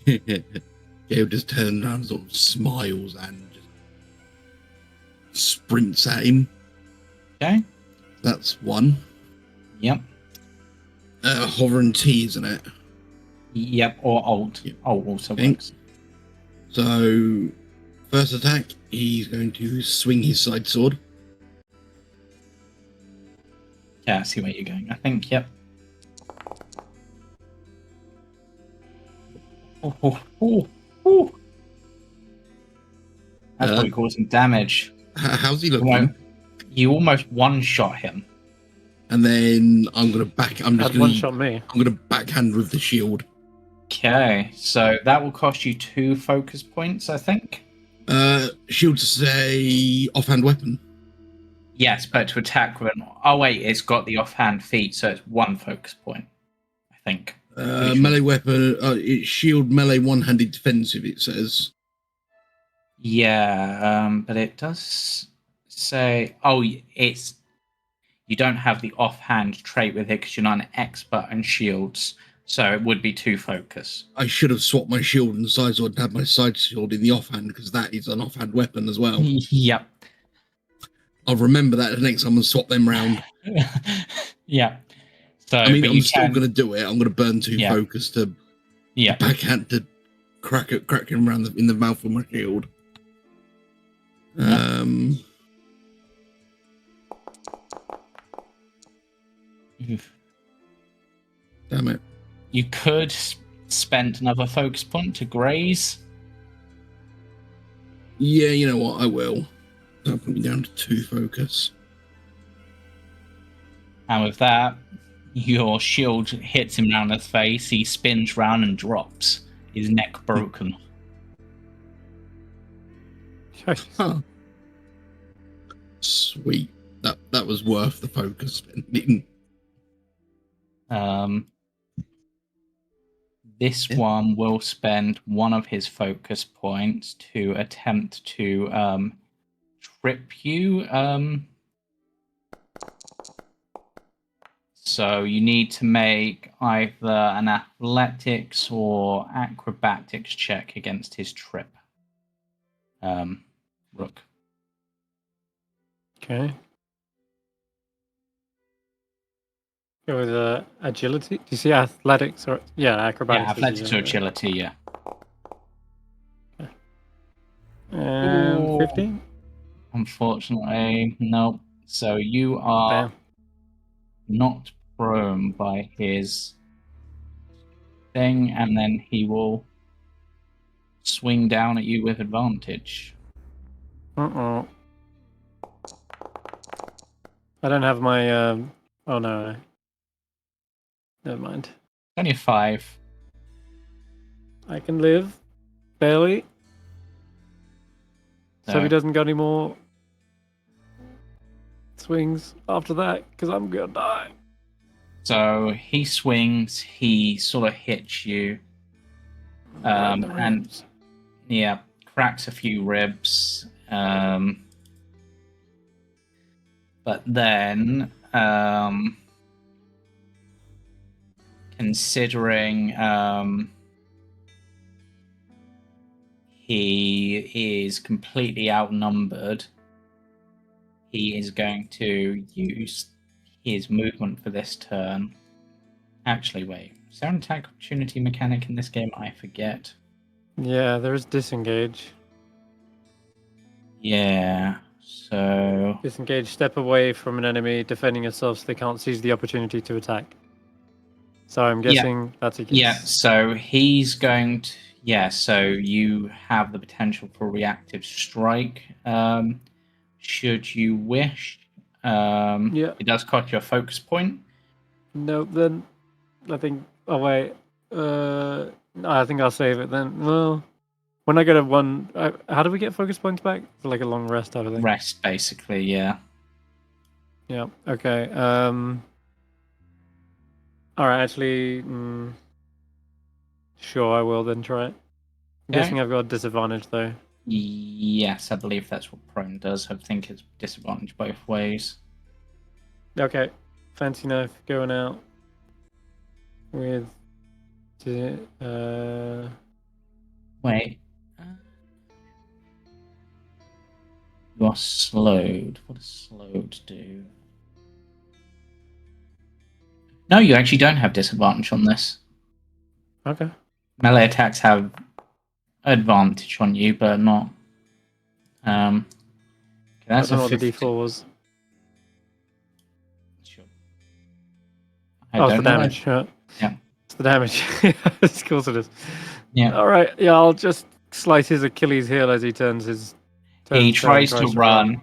Gail just turns around, sort of smiles, and just sprints at him. Okay. That's 1. Yep. Hover and T, isn't it? Yep, or Alt. Yep. Alt also works. So, first attack He's going to swing his side sword. Yeah, I see where you're going. I think, yep. That's probably causing damage. How's he looking? You almost one-shot him. And then I'm going to one-shot me. I'm going to backhand with the shield. Okay, so that will cost you 2 focus points, I think. Shield to say offhand weapon. Yes, but to attack with oh wait, it's got the offhand feat, so it's 1 focus point, I think. Melee weapon, it's shield melee one-handed defensive, it says. Yeah, but it does say, you don't have the offhand trait with it because you're not an expert in shields, so it would be 2 focus. I should have swapped my shield and side sword and had my side sword in the offhand because that is an offhand weapon as well. Yep. I'll remember that the next time and swap them round. Yeah. So I mean, I'm still going to do it. I'm going to burn 2 focus to backhand to crack him around in the mouth with my shield. Damn it. You could spend another focus point to graze. Yeah, you know what? I will. That'll put me down to 2 focus. And with that, your shield hits him round the face. He spins round and drops. His neck broken. Huh. Sweet. That was worth the focus spending. This one will spend 1 of his focus points to attempt to trip you. So you need to make either an athletics or acrobatics check against his trip. Rook. Okay. Go with agility. Do you see athletics or acrobatics? Yeah, athletics or agility. Yeah. Okay. And 15. Unfortunately, no. So you are knocked prone by his thing, and then he will swing down at you with advantage. I don't have my. Oh no. Never mind. Only a 5. I can live. Barely. So he doesn't got any more swings after that, because I'm gonna die. So he swings, he sort of hits you. And yeah, cracks a few ribs. But then considering he is completely outnumbered, he is going to use his movement for this turn. Actually, wait. Is there an attack opportunity mechanic in this game? I forget. Yeah, there is disengage. Yeah, so... Disengage, step away from an enemy defending yourself so they can't seize the opportunity to attack. So I'm guessing that's a yes. Yeah, so he's going to... Yeah, so you have the potential for reactive strike. Should you wish. It does cost you a focus point. Nope, then I think... Oh, wait. I think I'll save it then. Well, when I get a 1... how do we get focus points back? For like a long rest type of thing? Rest, basically, yeah. Yeah, okay. Alright, actually... Sure, I will then try it. I'm guessing I've got a disadvantage, though. Yes, I believe that's what prone does. I think it's disadvantage both ways. Okay. Fancy knife going out with... Wait. You are slowed. What does slowed do? No, you actually don't have disadvantage on this. Okay. Melee attacks have advantage on you, but not That's I don't know a what the 50. D4 was. Sure. Oh, it's the damage. Yeah. It's the damage. Of course it is. Yeah. All right. Yeah, I'll just slice his Achilles heel as he turns He tries to to run.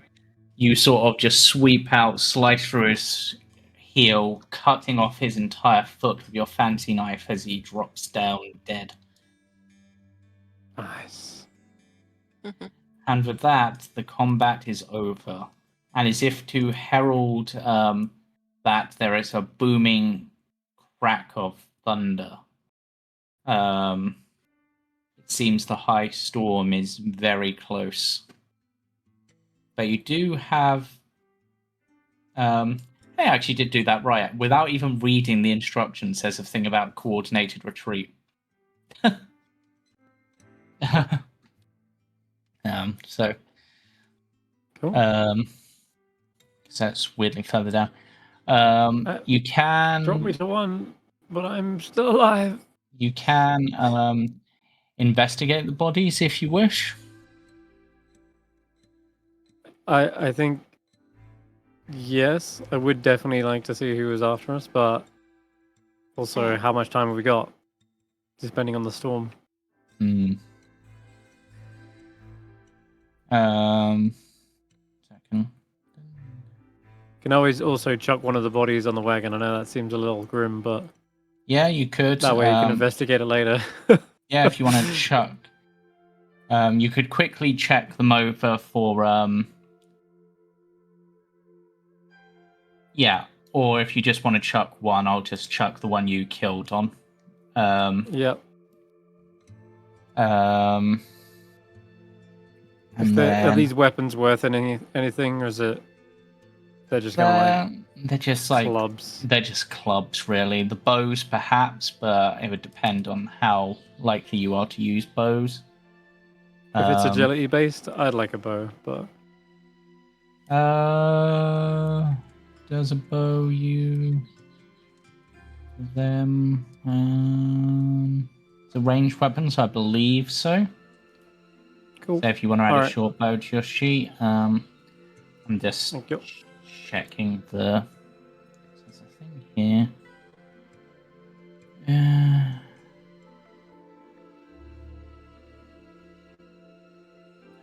You sort of just sweep out, slice through his heel, cutting off his entire foot with your fancy knife as he drops down dead. Nice. And with that, the combat is over. And as if to herald that there is a booming crack of thunder. It seems the high storm is very close. But you do have... I actually did do that right. Without even reading the instructions, there's a thing about coordinated retreat. So... Cool. So that's weirdly further down. You can drop me to 1, but I'm still alive. You can investigate the bodies if you wish. I think yes, I would definitely like to see who was after us, but also how much time have we got? Depending on the storm. Second. Can always also chuck one of the bodies on the wagon. I know that seems a little grim, but yeah, you could. That way you can investigate it later. Yeah, if you want to chuck. You could quickly check them over for yeah, or if you just want to chuck one, I'll just chuck the one you killed on. Yep. Are these weapons worth anything, or is it they're just kind of they're just like clubs? They're just clubs, really. The bows, perhaps, but it would depend on how likely you are to use bows. If it's agility based, I'd like a bow, but does a bow use them? It's a ranged weapon, so I believe so. Cool. So if you want to add a short bow to your sheet, I'm just checking the thing here.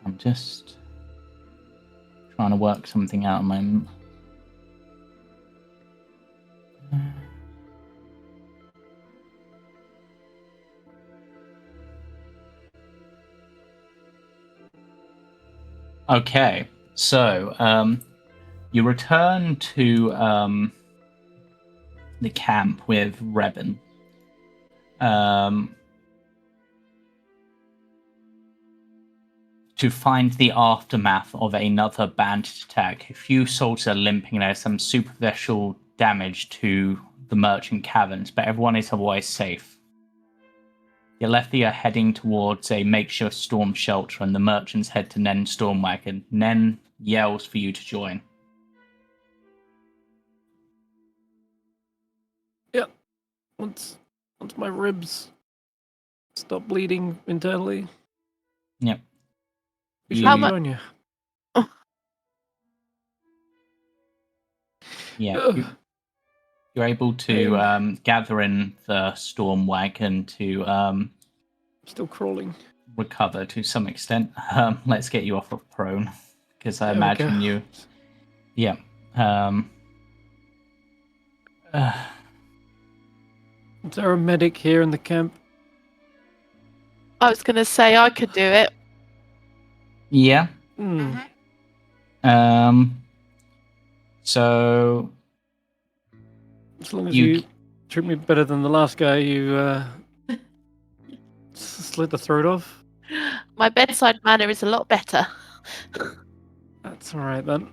I'm just trying to work something out at the moment. Okay, so you return to the camp with Rebin. To find the aftermath of another bandit attack. A few soldiers are limping. There's some superficial damage to the merchant caverns, but everyone is otherwise safe. The Alethi are heading towards a makeshift storm shelter, and the merchants head to Nen's storm wagon. Nen yells for you to join. Yep. Once my ribs stop bleeding internally. Yep. How much? On you. Oh. Yeah. You're able to gather in the storm wagon to still crawling. Recover to some extent. Let's get you off of prone, because I imagine you. Yeah. Is there a medic here in the camp? I was gonna say I could do it. Yeah. Mm-hmm. So. As long as you treat me better than the last guy you slit the throat off. My bedside manner is a lot better. That's all right then.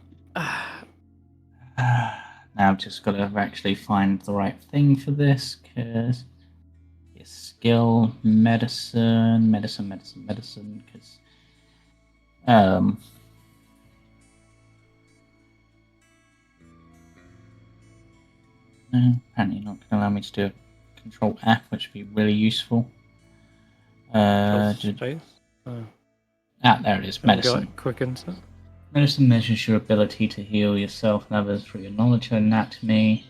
Now I've just got to actually find the right thing for this, because your skill, medicine, because apparently not going to allow me to do a Control F, which would be really useful. Space? Oh. There it is. Medicine. Quickens. Medicine measures your ability to heal yourself and others through your knowledge of anatomy.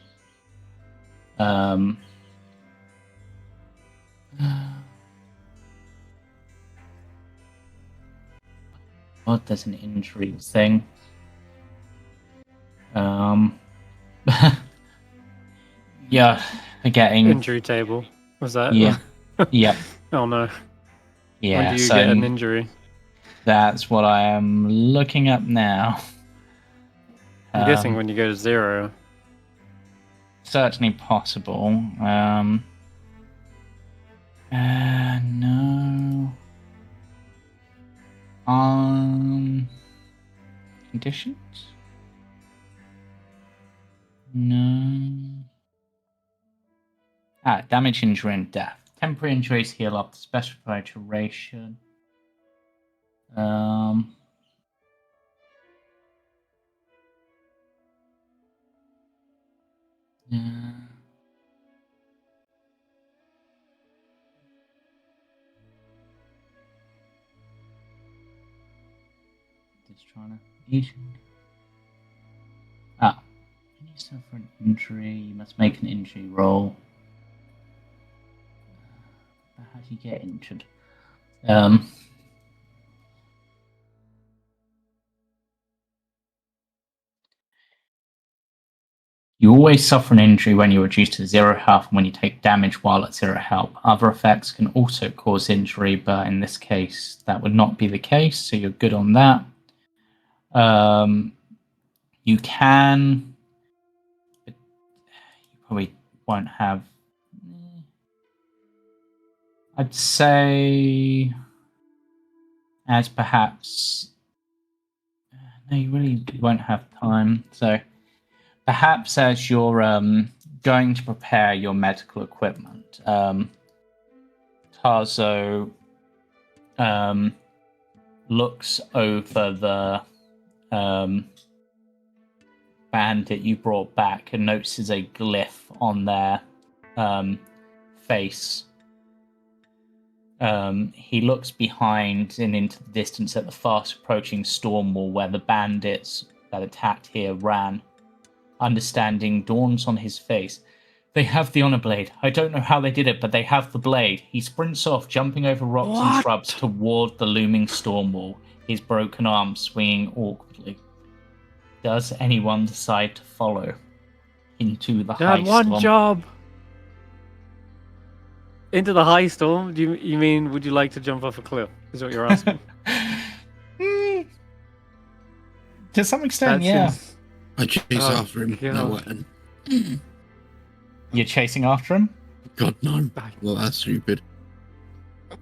What there's an injury thing. Yeah, getting injury table. Was that? Yeah. Yep. Oh no. Yeah. When do you get an injury? That's what I am looking up now. I'm guessing when you go to 0. Certainly possible. No. Conditions? No. Damage, injury, and death. Temporary injuries heal up to specified duration. Yeah. Just trying to. When you suffer an injury, you must make an injury roll. How do you get injured? You always suffer an injury when you're reduced to 0 health and when you take damage while at 0 health. Other effects can also cause injury, but in this case, that would not be the case, so you're good on that. You can... But you probably won't have... I'd say... As perhaps... No, you really won't have time, so... Perhaps as you're going to prepare your medical equipment, Tarzo looks over the bandit you brought back and notices a glyph on their face. He looks behind and into the distance at the fast approaching storm wall where the bandits that attacked here ran. Understanding dawns on his face. They have the honor blade. I don't know how they did it, but they have the blade. He sprints off, jumping over rocks and shrubs toward the looming storm wall, his broken arm swinging awkwardly. Does anyone decide to follow into the high storm? One job! Into the high storm? Do you mean, would you like to jump off a cliff? Is what you're asking? To some extent, yeah. I chase after him. God. No weapon. You're chasing after him? God, no. Well, that's stupid.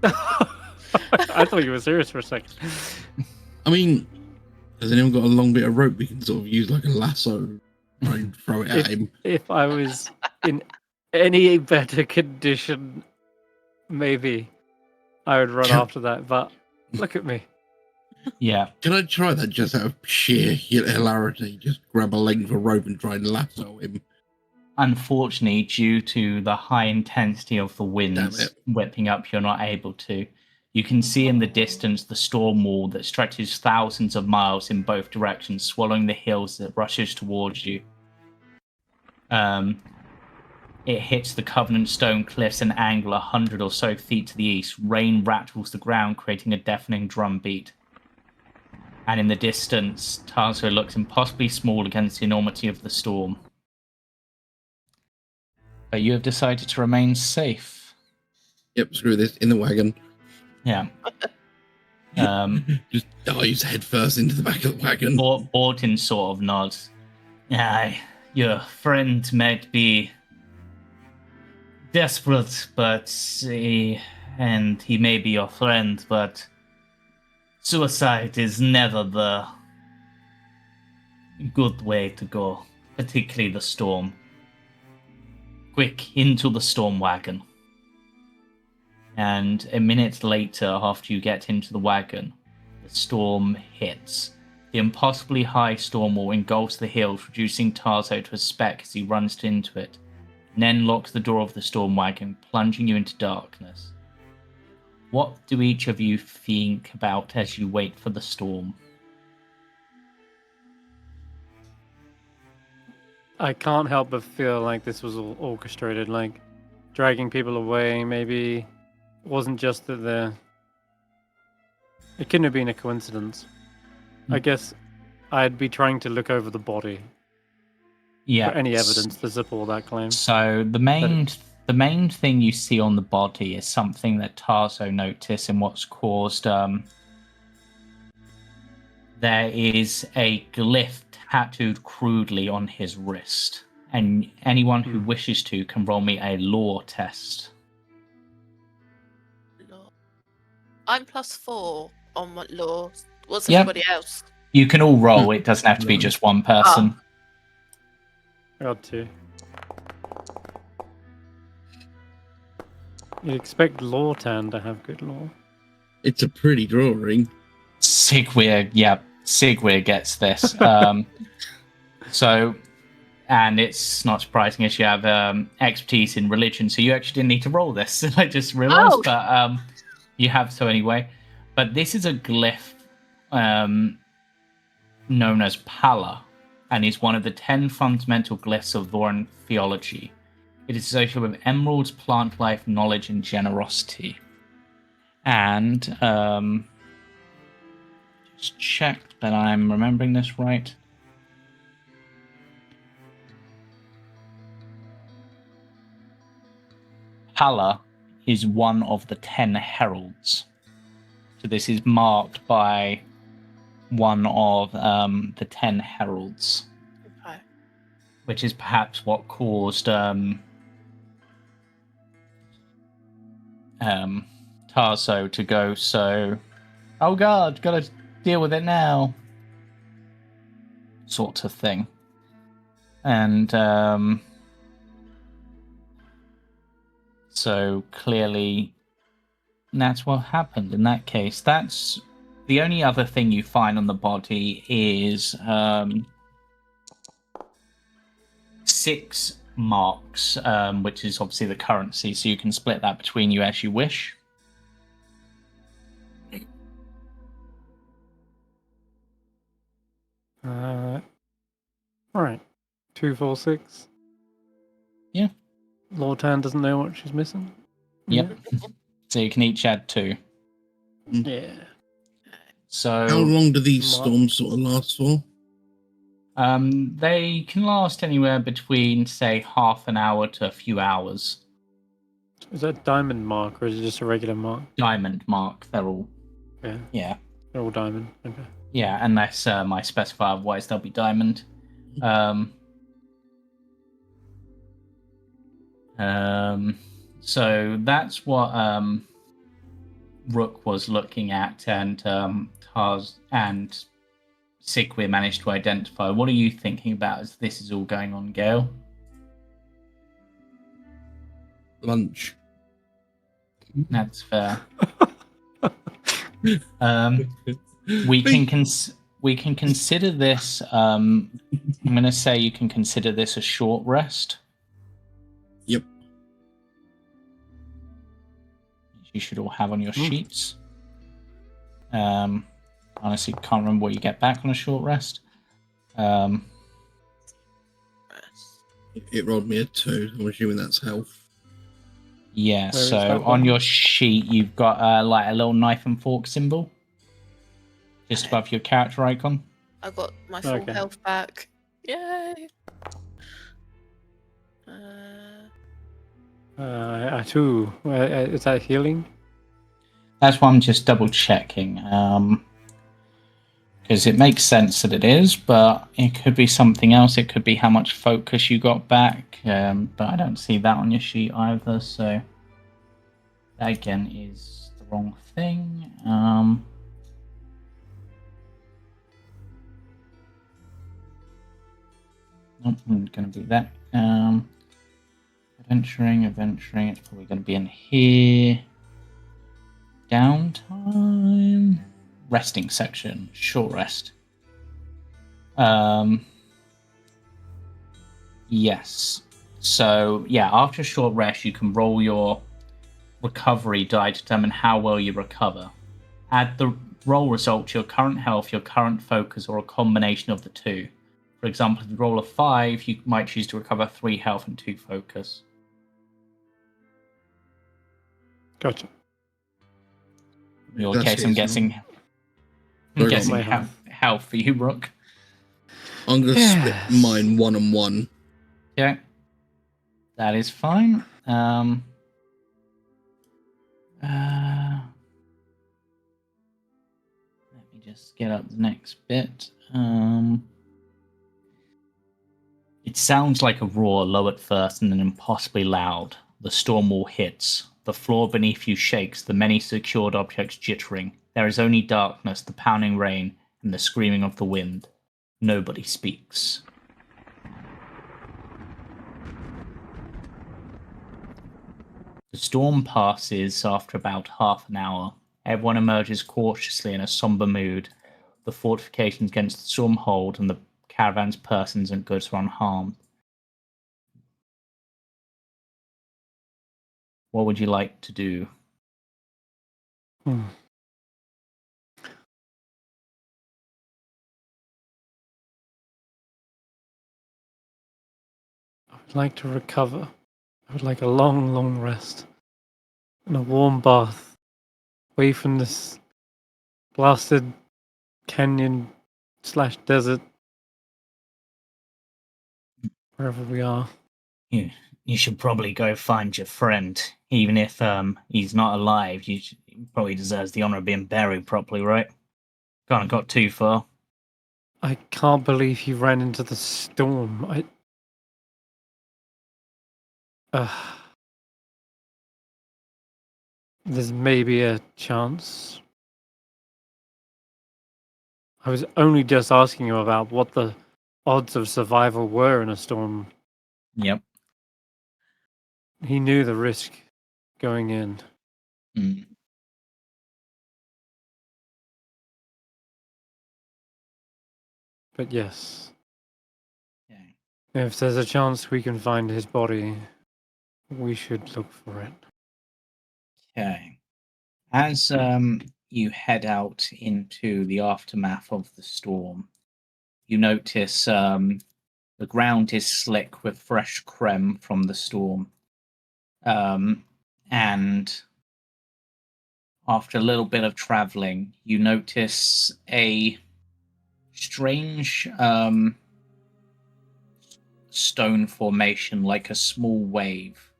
I thought you were serious for a second. I mean, has anyone got a long bit of rope we can sort of use like a lasso and throw it at him? If I was in any better condition, maybe I would run after that, but look at me. Yeah. Can I try that just out of sheer hilarity? Just grab a length of rope and try and lasso him? Unfortunately, due to the high intensity of the winds whipping up, you're not able to. You can see in the distance the storm wall that stretches thousands of miles in both directions, swallowing the hills that rushes towards you. It hits the Covenant stone cliffs an angle 100 or so feet to the east. Rain rattles the ground, creating a deafening drum beat. And in the distance, Tarso looks impossibly small against the enormity of the storm. But you have decided to remain safe. Yep, screw this. In the wagon. Yeah. Just dives headfirst into the back of the wagon. Bortin sort of nods. Aye, your friend might be desperate, and he may be your friend, but suicide is never the good way to go, particularly the storm. Quick, into the storm wagon. And a minute later, after you get into the wagon, the storm hits. The impossibly high storm wall engulfs the hills, reducing Tarso to a speck as he runs into it. Nen locks the door of the storm wagon, plunging you into darkness. What do each of you think about as you wait for the storm? I can't help but feel like this was all orchestrated, like dragging people away. Maybe it wasn't just that it couldn't have been a coincidence. I guess I'd be trying to look over the body for any evidence to support that claim. So the main thing you see on the body is something that Tarso noticed in what's caused. There is a glyph tattooed crudely on his wrist, and anyone who wishes to can roll me a lore test. I'm +4 on my lore. What's everybody else? You can all roll. It doesn't have to be just one person. I got 2. You'd expect Lortan to have good lore. It's a pretty drawing. Sigwyr gets this. So, and it's not surprising as you have expertise in religion, so you actually didn't need to roll this. I just realized, but you have so anyway. But this is a glyph known as Pala, and is one of the 10 fundamental glyphs of Voran theology. It is associated with emeralds, plant life, knowledge, and generosity. And just check that I'm remembering this right. Pala is one of the 10 heralds. So this is marked by one of the 10 heralds. Okay. Which is perhaps what caused Tarso to go so, oh god, gotta deal with it now, sort of thing. And so clearly that's what happened in that case. That's the only other thing you find on the body is 6 marks, which is obviously the currency, so you can split that between you as you wish. Right. 2, 4, 6. Yeah. Lortan doesn't know what she's missing. Yep. So you can each add 2. Yeah. So how long do these storms sort of last for? They can last anywhere between, say, half an hour to a few hours. Is that diamond mark or is it just a regular mark? Diamond mark. They're all. Yeah. They're all diamond. Okay. Yeah, unless I specify otherwise, they'll be diamond. So that's what Rook was looking at, and Tars and Sigwyr managed to identify. What are you thinking about as this is all going on, Gale? Lunch. That's fair. We can consider this. I'm going to say you can consider this a short rest. Yep. You should all have on your sheets. Honestly, can't remember what you get back on a short rest. It rolled me a 2. I'm assuming that's health. Yeah, so on your sheet, you've got like a little knife and fork symbol just above your character icon. I got my full health back. Yay! Two. Is that healing? That's why I'm just double checking. Because it makes sense that it is, but it could be something else. It could be how much focus you got back, but I don't see that on your sheet either, so that again is the wrong thing. Nope, I'm going to do that. Adventuring, it's probably going to be in here. Downtime. Resting section, short rest. Yes. So yeah, after a short rest, you can roll recovery die to determine how well you recover. Add the roll result to your current health, your current focus, or a combination of the two. For example, if you roll a 5, you might choose to recover 3 health and 2 focus. Gotcha. In your case, I'm guessing health for you, Rook. I'm going to split mine 1 and 1. Yeah. That is fine. Let me just get up the next bit. It sounds like a roar, low at first and then impossibly loud. The storm wall hits. The floor beneath you shakes, the many secured objects jittering. There is only darkness, the pounding rain, and the screaming of the wind. Nobody speaks. The storm passes after about half an hour. Everyone emerges cautiously in a somber mood. The fortifications against the storm hold, and the caravan's persons and goods are unharmed. What would you like to do? I would like to recover. I would like a long, long rest. And a warm bath. Away from this blasted canyon/desert. Wherever we are. You should probably go find your friend. Even if he's not alive, he probably deserves the honor of being buried properly, right? Kind of got too far. I can't believe he ran into the storm. There's maybe a chance. I was only just asking him about what the odds of survival were in a storm. Yep. He knew the risk going in. Mm. But yes. Okay. If there's a chance we can find his body, we should look for it. Okay. As you head out into the aftermath of the storm, you notice the ground is slick with fresh creme from the storm. And after a little bit of traveling, you notice a strange stone formation, like a small wave,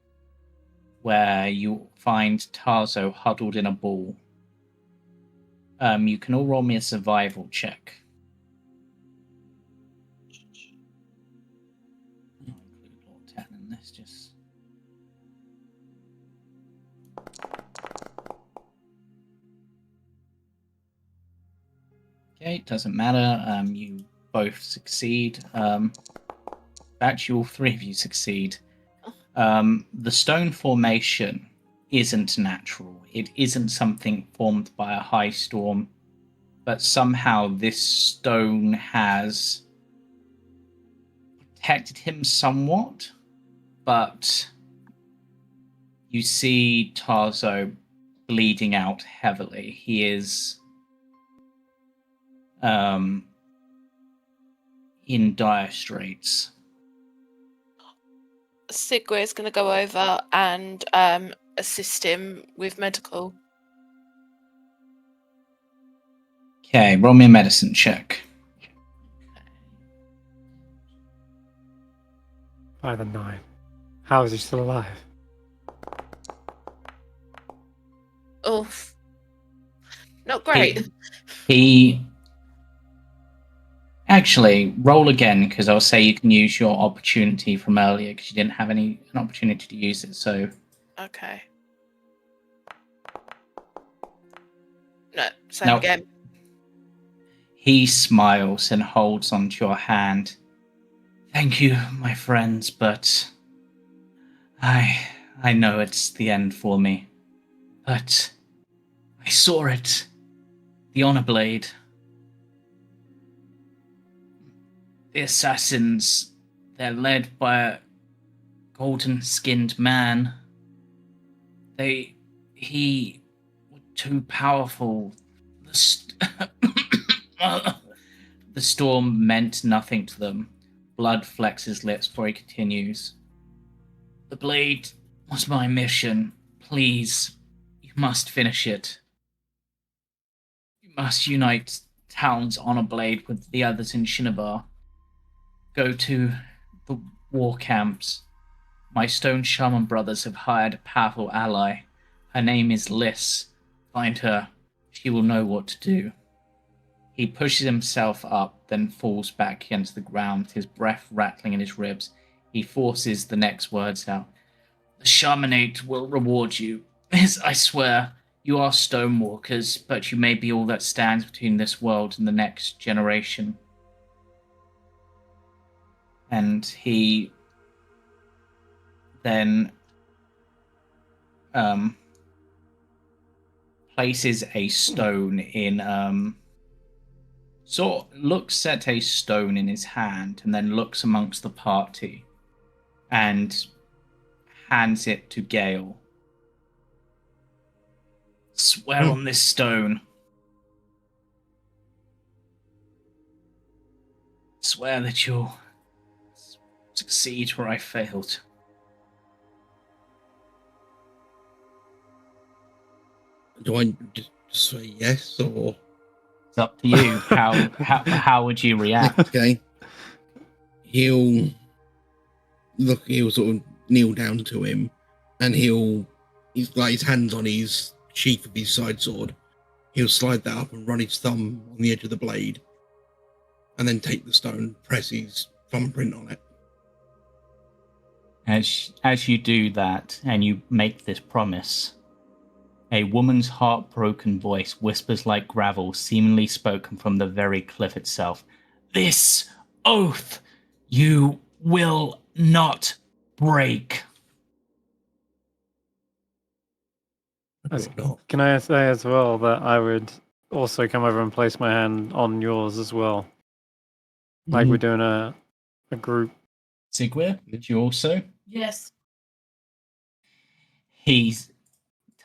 where you find Tarzo huddled in a ball. You can all roll me a survival check. I'll include Lord 10 in this, just... Okay, it doesn't matter. You both succeed. Actually, all 3 of you succeed. The stone formation isn't natural. It isn't something formed by a high storm, but somehow this stone has protected him somewhat. But you see Tarzo bleeding out heavily. He is in dire straits. Sigwe is going to go over and assist him with medical. Okay, roll me a medicine check. 5 and 9. How is he still alive? Oh, not great. He actually roll again, because I'll say you can use your opportunity from earlier because you didn't have an opportunity to use it. So okay. No, same again. He smiles and holds onto your hand. Thank you, my friends, but I know it's the end for me. But I saw it. The honor blade. The assassins, they're led by a golden-skinned man. They he was too powerful. The storm meant nothing to them. Blood flecks his lips before he continues. The blade was my mission. Please, you must finish it. You must unite Talon's honor blade with the others in Shinobar. Go to the war camps. My stone shaman brothers have hired a powerful ally. Her name is Liss. Find her. She will know what to do. He pushes himself up, then falls back against the ground, his breath rattling in his ribs. He forces the next words out. The shamanate will reward you. I swear, you are Stonewalkers, but you may be all that stands between this world and the next generation. And he then places a stone in looks at a stone in his hand and then looks amongst the party and hands it to Gale. Swear on this stone. Swear that you'll succeed where I failed. Do I just say yes or? It's up to you. How would you react? Okay. He'll sort of kneel down to him, and he's got his hands on his sheath of his side sword. He'll slide that up and run his thumb on the edge of the blade, and then take the stone, press his thumbprint on it. As you do that, and you make this promise, a woman's heartbroken voice whispers like gravel, seemingly spoken from the very cliff itself. This oath you will not break. Can I say as well that I would also come over and place my hand on yours as well? Like we're doing a group. Sigwyr, did you also? Yes.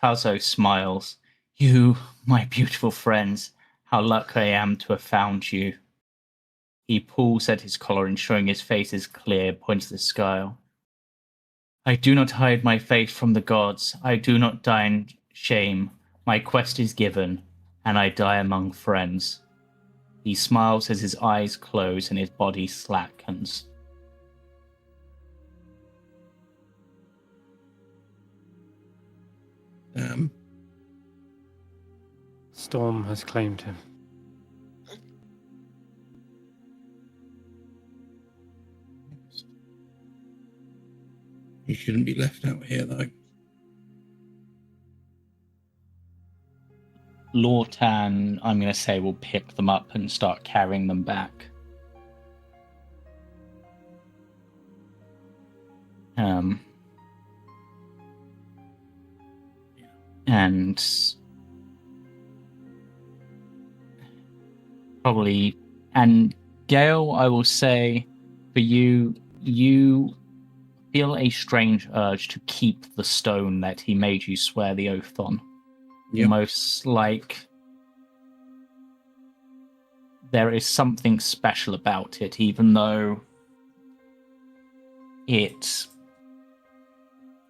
Tazo smiles. You, my beautiful friends, how lucky I am to have found you. He pulls at his collar, ensuring his face is clear, points to the sky. I do not hide my faith from the gods. I do not die in shame. My quest is given, and I die among friends. He smiles as his eyes close and his body slackens. Storm has claimed him. He shouldn't be left out here, though. Lortan, I'm going to say, will pick them up and start carrying them back. And probably, and Gale, I will say, for you feel a strange urge to keep the stone that he made you swear the oath on. Yep. Almost like there is something special about it, even though it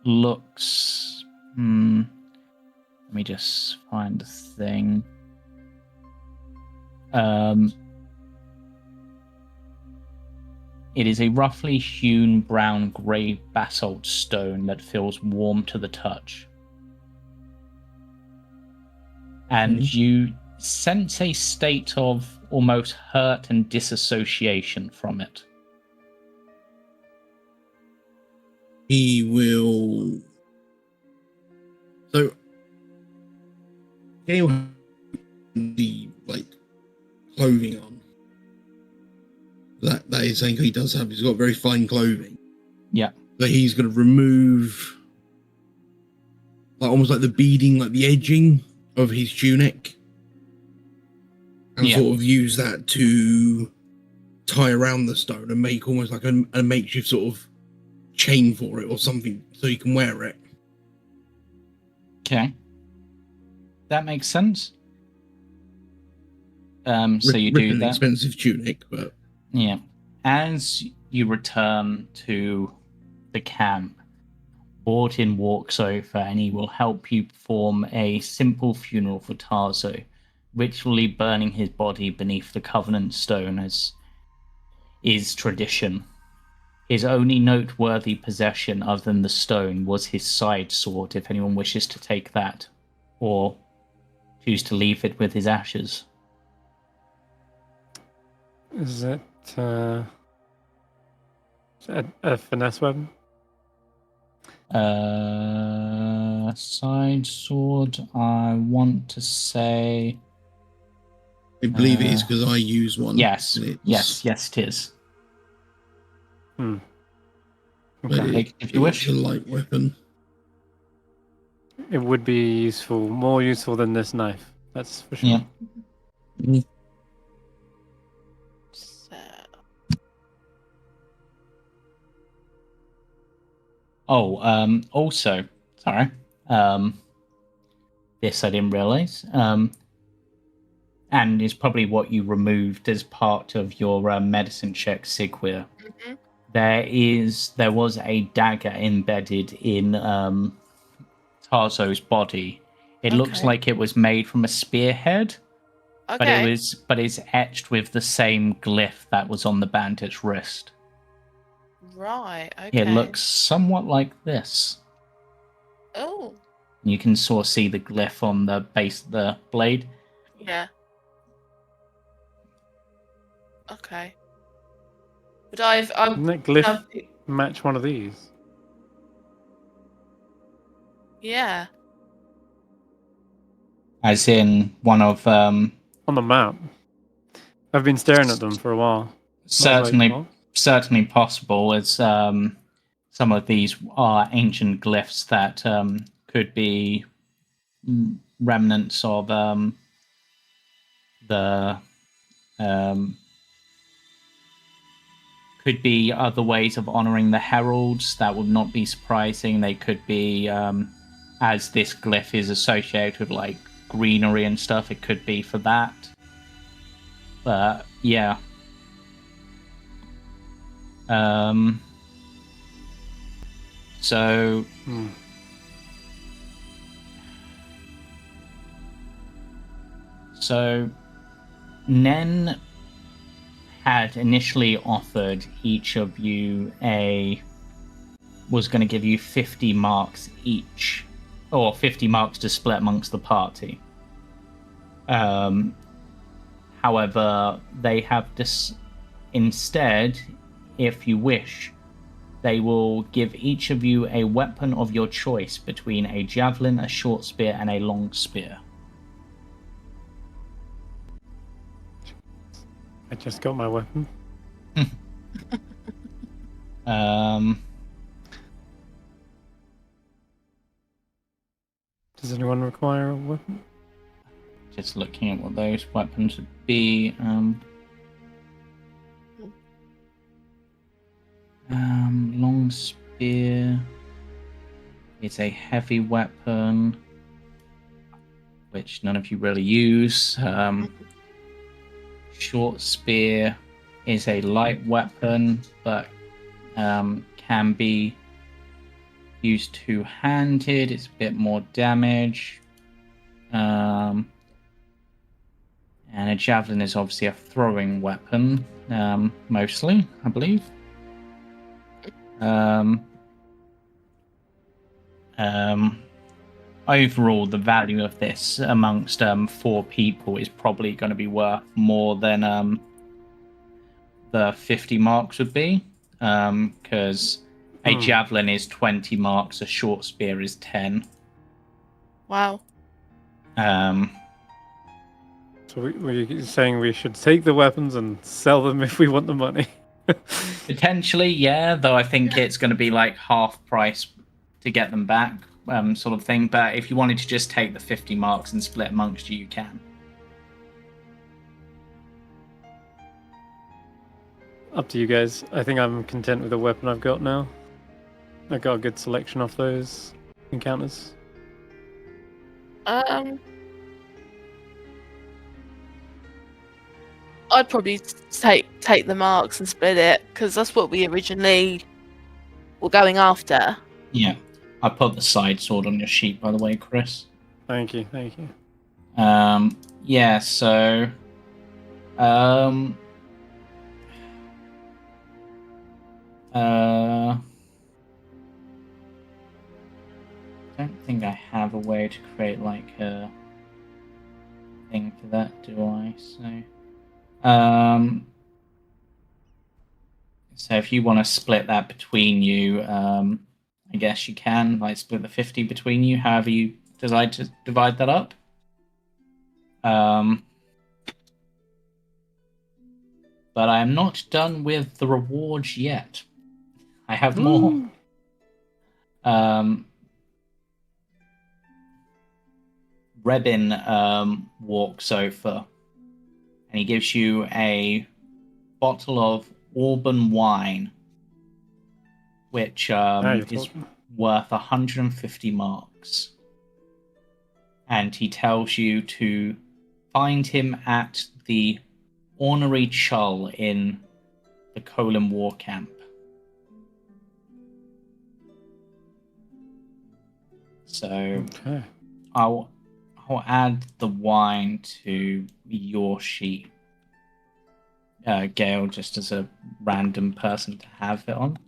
looks... let me just find the thing. It is a roughly hewn brown-grey basalt stone that feels warm to the touch. And you sense a state of almost hurt and disassociation from it. He will... So, Gale has the, clothing on. That is saying he does have. He's got very fine clothing. Yeah. So he's going to remove, almost like the beading, like the edging of his tunic, and sort of use that to tie around the stone and make almost like a makeshift sort of chain for it or something, so you can wear it. Okay. that makes sense. So you do an that. Expensive tunic, but yeah. As you return to the camp, Borden walks over and he will help you perform a simple funeral for Tarzo, ritually burning his body beneath the Covenant Stone as is tradition. His only noteworthy possession other than the stone was his side sword, if anyone wishes to take that, or choose to leave it with his ashes. Is it a finesse weapon? Side sword, I want to say... I believe it is because I use one. Yes, it is. Okay. If you wish. It's a light weapon. It would be useful, more useful than this knife. That's for sure. Yeah. Also, sorry. This I didn't realize. And is probably what you removed as part of your medicine check, Sigwir. Mm-hmm. There was a dagger embedded in Tarzo's body. It looks like it was made from a spearhead, but it's etched with the same glyph that was on the bandit's wrist. Right. Okay. It looks somewhat like this. Oh. You can sort of see the glyph on the base of the blade. Yeah. Okay. But Doesn't that glyph match one of these? Yeah. As in one of on the map. I've been staring at them for a while. Certainly possible, as some of these are ancient glyphs that could be remnants of could be other ways of honoring the heralds. That would not be surprising. They could be, as this glyph is associated with like greenery and stuff, it could be for that. But yeah. So Nen had initially offered each of you was going to give you 50 marks each, or 50 marks to split amongst the party. However, they have instead, if you wish, they will give each of you a weapon of your choice between a javelin, a short spear, and a long spear. I just got my weapon. Does anyone require a weapon? Just looking at what those weapons would be. Long spear is a heavy weapon, which none of you really use. Short spear is a light weapon, but can be used two-handed. It's a bit more damage. And a javelin is obviously a throwing weapon, mostly, I believe. Overall, the value of this amongst 4 people is probably going to be worth more than the 50 marks would be, because a javelin is 20 marks, a short spear is 10. Wow. So we're saying we should take the weapons and sell them if we want the money? Potentially, yeah, though I think it's going to be like half price to get them back, sort of thing. But if you wanted to just take the 50 marks and split amongst you, you can. Up to you guys. I think I'm content with the weapon I've got now. I got a good selection off those encounters. I'd probably take the marks and split it, because that's what we originally were going after. Yeah. I put the side sword on your sheet, by the way, Chris. Thank you. Yeah, so... I don't think I have a way to create, like, a thing for that, do I? So if you want to split that between you, I guess you can, like, split the 50 between you, however you decide to divide that up. But I am not done with the rewards yet. I have more. Rebin walks over and he gives you a bottle of Auburn wine, which is worth 150 marks. And he tells you to find him at the Ornery Chull in the Colin War Camp. So I'll add the wine to your sheet, Gail, just as a random person to have it on.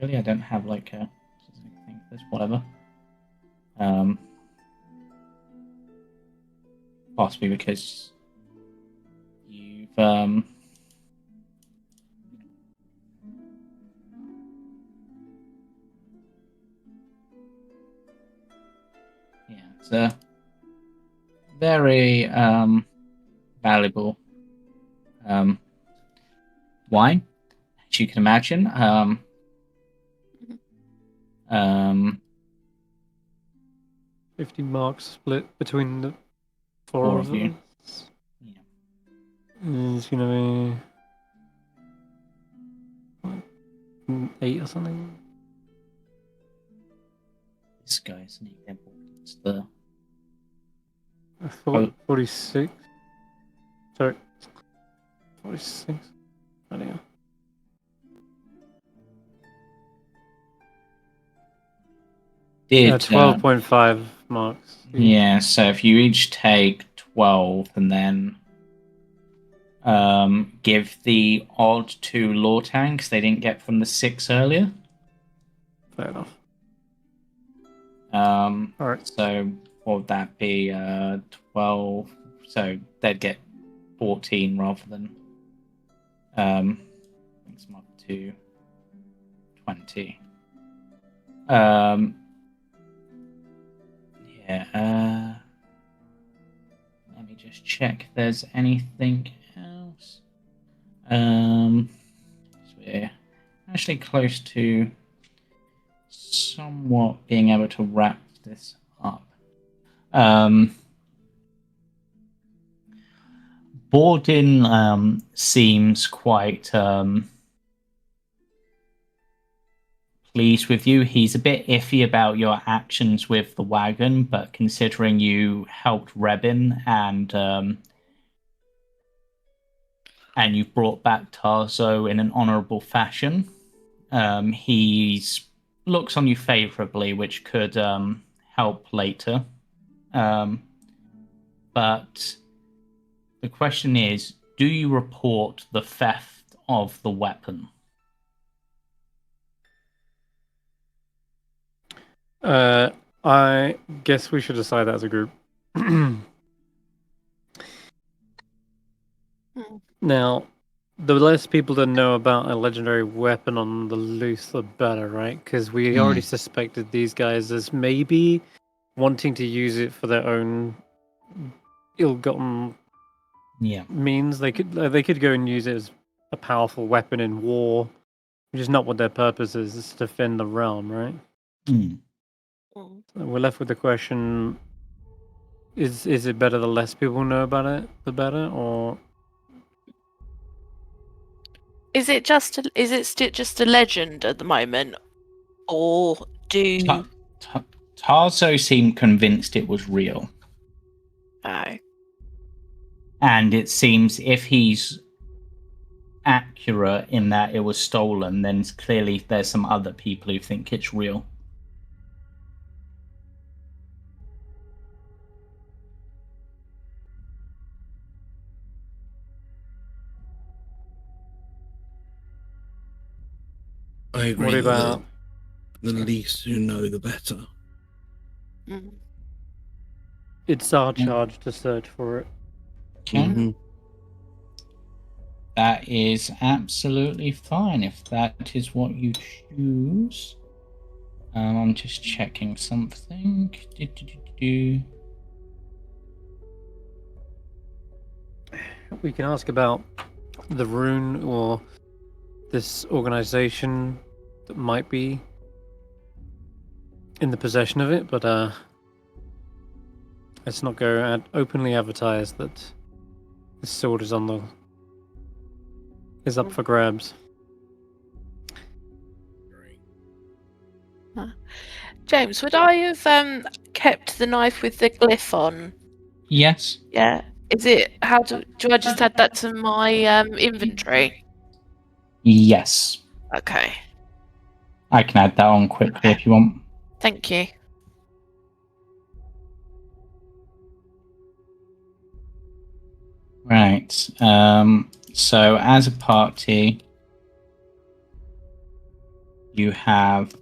Really, I don't have like a specific thing for this. Whatever. Possibly because you've it's a very valuable wine, as you can imagine. 50 marks split between the four of you. Yeah. It's gonna be 8 or something. This guy's an example. It's the 46. Sorry. 46. I don't know. Did 12.5 marks. Yeah, so if you each take 12 and then give the odd to Lortan, because they didn't get from the 6 earlier. Fair enough. Alright. So what would that be? 12. So they'd get 14 rather than brings them up to 20. Let me just check if there's anything else. So we're actually close to somewhat being able to wrap this up. Borden seems quite pleased with you. He's a bit iffy about your actions with the wagon, but considering you helped Rebin and you've brought back Tarzo in an honourable fashion, he looks on you favourably, which could help later. But the question is, do you report the theft of the weapon? I guess we should decide that as a group. Now, the less people that know about a legendary weapon on the loose, the better, right? Because we already suspected these guys as maybe wanting to use it for their own ill-gotten means. They could go and use it as a powerful weapon in war, which is not what their purpose is. It's to defend the realm, right? So we're left with the question: Is it better the less people know about it, the better, or is it just a legend at the moment, or do Tarzo seemed convinced it was real. Oh. And it seems if he's accurate in that it was stolen, then clearly there's some other people who think it's real. I agree. What about the least who know, the better. Mm. It's our charge to search for it. Okay. Mm-hmm. That is absolutely fine if that is what you choose. I'm just checking something. We can ask about the rune or this organization that might be in the possession of it, but let's not go and openly advertise that this sword is up for grabs. James, would I have kept the knife with the glyph on? Yes. Yeah. Is it? How do I just add that to my inventory? Yes. Okay. I can add that on quickly if you want. Thank you. Right. So as a party, you have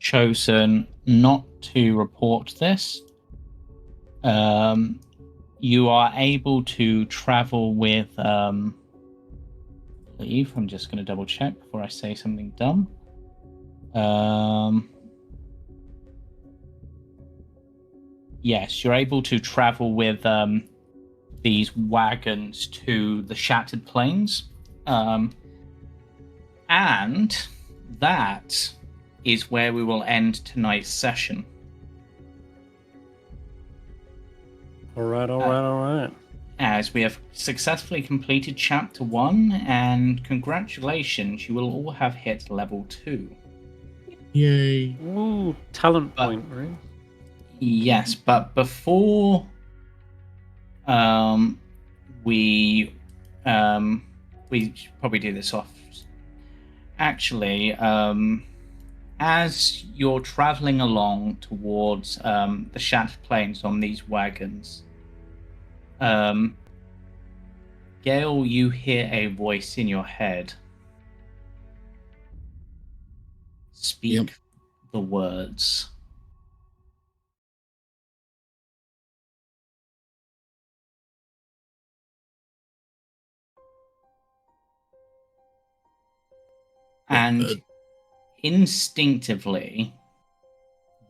chosen not to report this. You are able to travel with, I believe, I'm just going to double check before I say something dumb. Yes, you're able to travel with these wagons to the Shattered Plains. And that is where we will end tonight's session. All right. As we have successfully completed Chapter 1, and congratulations, you will all have hit level 2. Yay. Ooh, talent point, right? Yes, but before we should probably do this off. Actually, as you're traveling along towards the Shattered Plains on these wagons, Gale, you hear a voice in your head. Speak the words. And instinctively,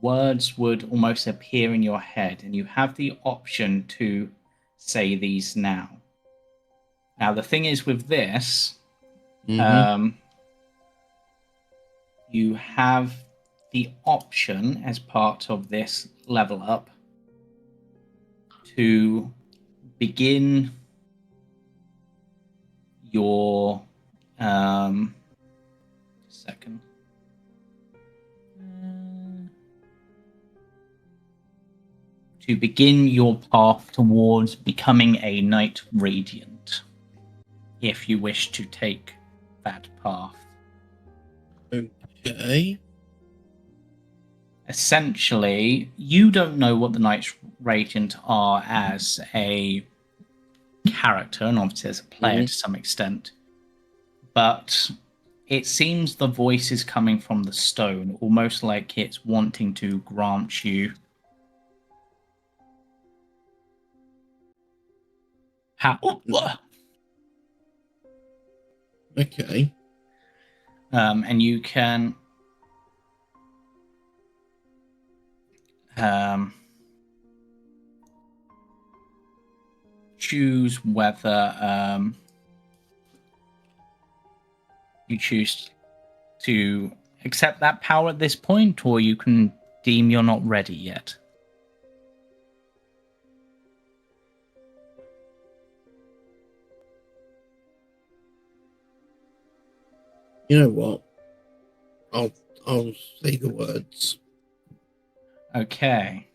words would almost appear in your head, and you have the option to say these now. Now, the thing is with this, you have the option as part of this level up to begin your to begin your path towards becoming a Knight Radiant, if you wish to take that path. Okay. Essentially, you don't know what the Knights Radiant are as a character, and obviously as a player to some extent, but it seems the voice is coming from the stone, almost like it's wanting to grant you power. Okay. And you can choose whether you choose to accept that power at this point, or you can deem you're not ready yet. You know what? I'll say the words. Okay.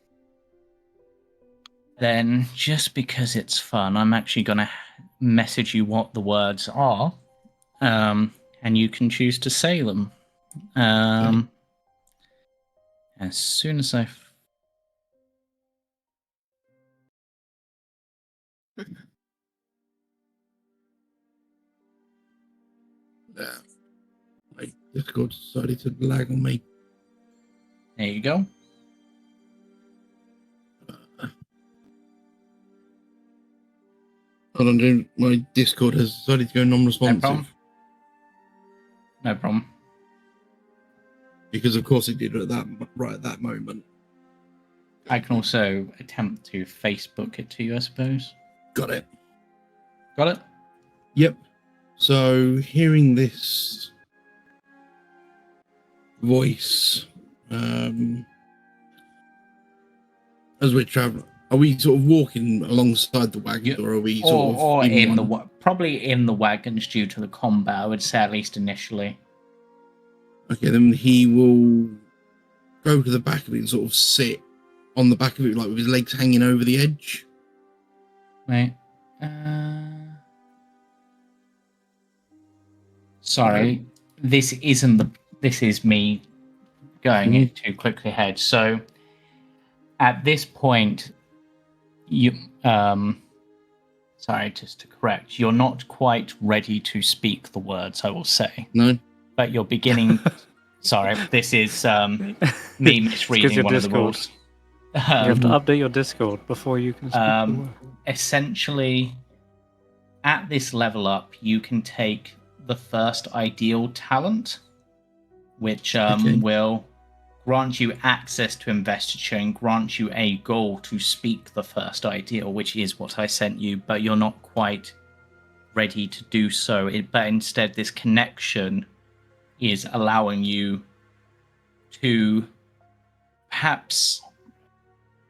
Then, just because it's fun, I'm actually going to message you what the words are, and you can choose to say them. As soon as I... My Discord decided to lag on me. There you go. Hold on, dude. My Discord has decided to go non-responsive. No problem. Because of course it did right at that moment. I can also attempt to Facebook it to you, I suppose. Got it. Got it? Yep. So hearing this voice, as we're traveling, are we sort of walking alongside the wagon, or are we probably in the wagons due to the combat? I would say, at least initially. Okay, then he will go to the back of it and sort of sit on the back of it, like with his legs hanging over the edge. Right. Sorry, this is me going it too quickly ahead. So at this point, you sorry, just to correct, you're not quite ready to speak the words, I will say. No. But you're beginning. Sorry, this is me misreading one of the rules. You have to update your Discord before you can speak the word. Essentially, at this level up, you can take the first ideal talent, which will grant you access to investiture and grant you a goal to speak the first ideal, which is what I sent you, but you're not quite ready to do so. But instead, this connection is allowing you to perhaps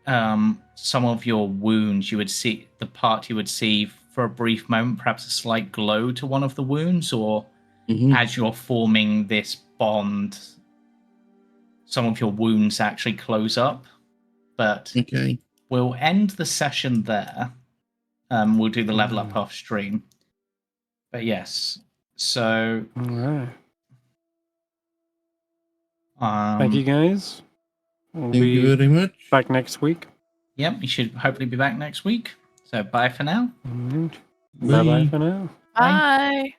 some of your wounds, you would see the part you would see for a brief moment, perhaps a slight glow to one of the wounds, or as you're forming this bond, some of your wounds actually close up. But we'll end the session there. We'll do the level up off stream. But yes, so all right. Thank you, guys. Thank you very much. Back next week. Yep, we should hopefully be back next week. So bye for now. Bye-bye for now. Bye.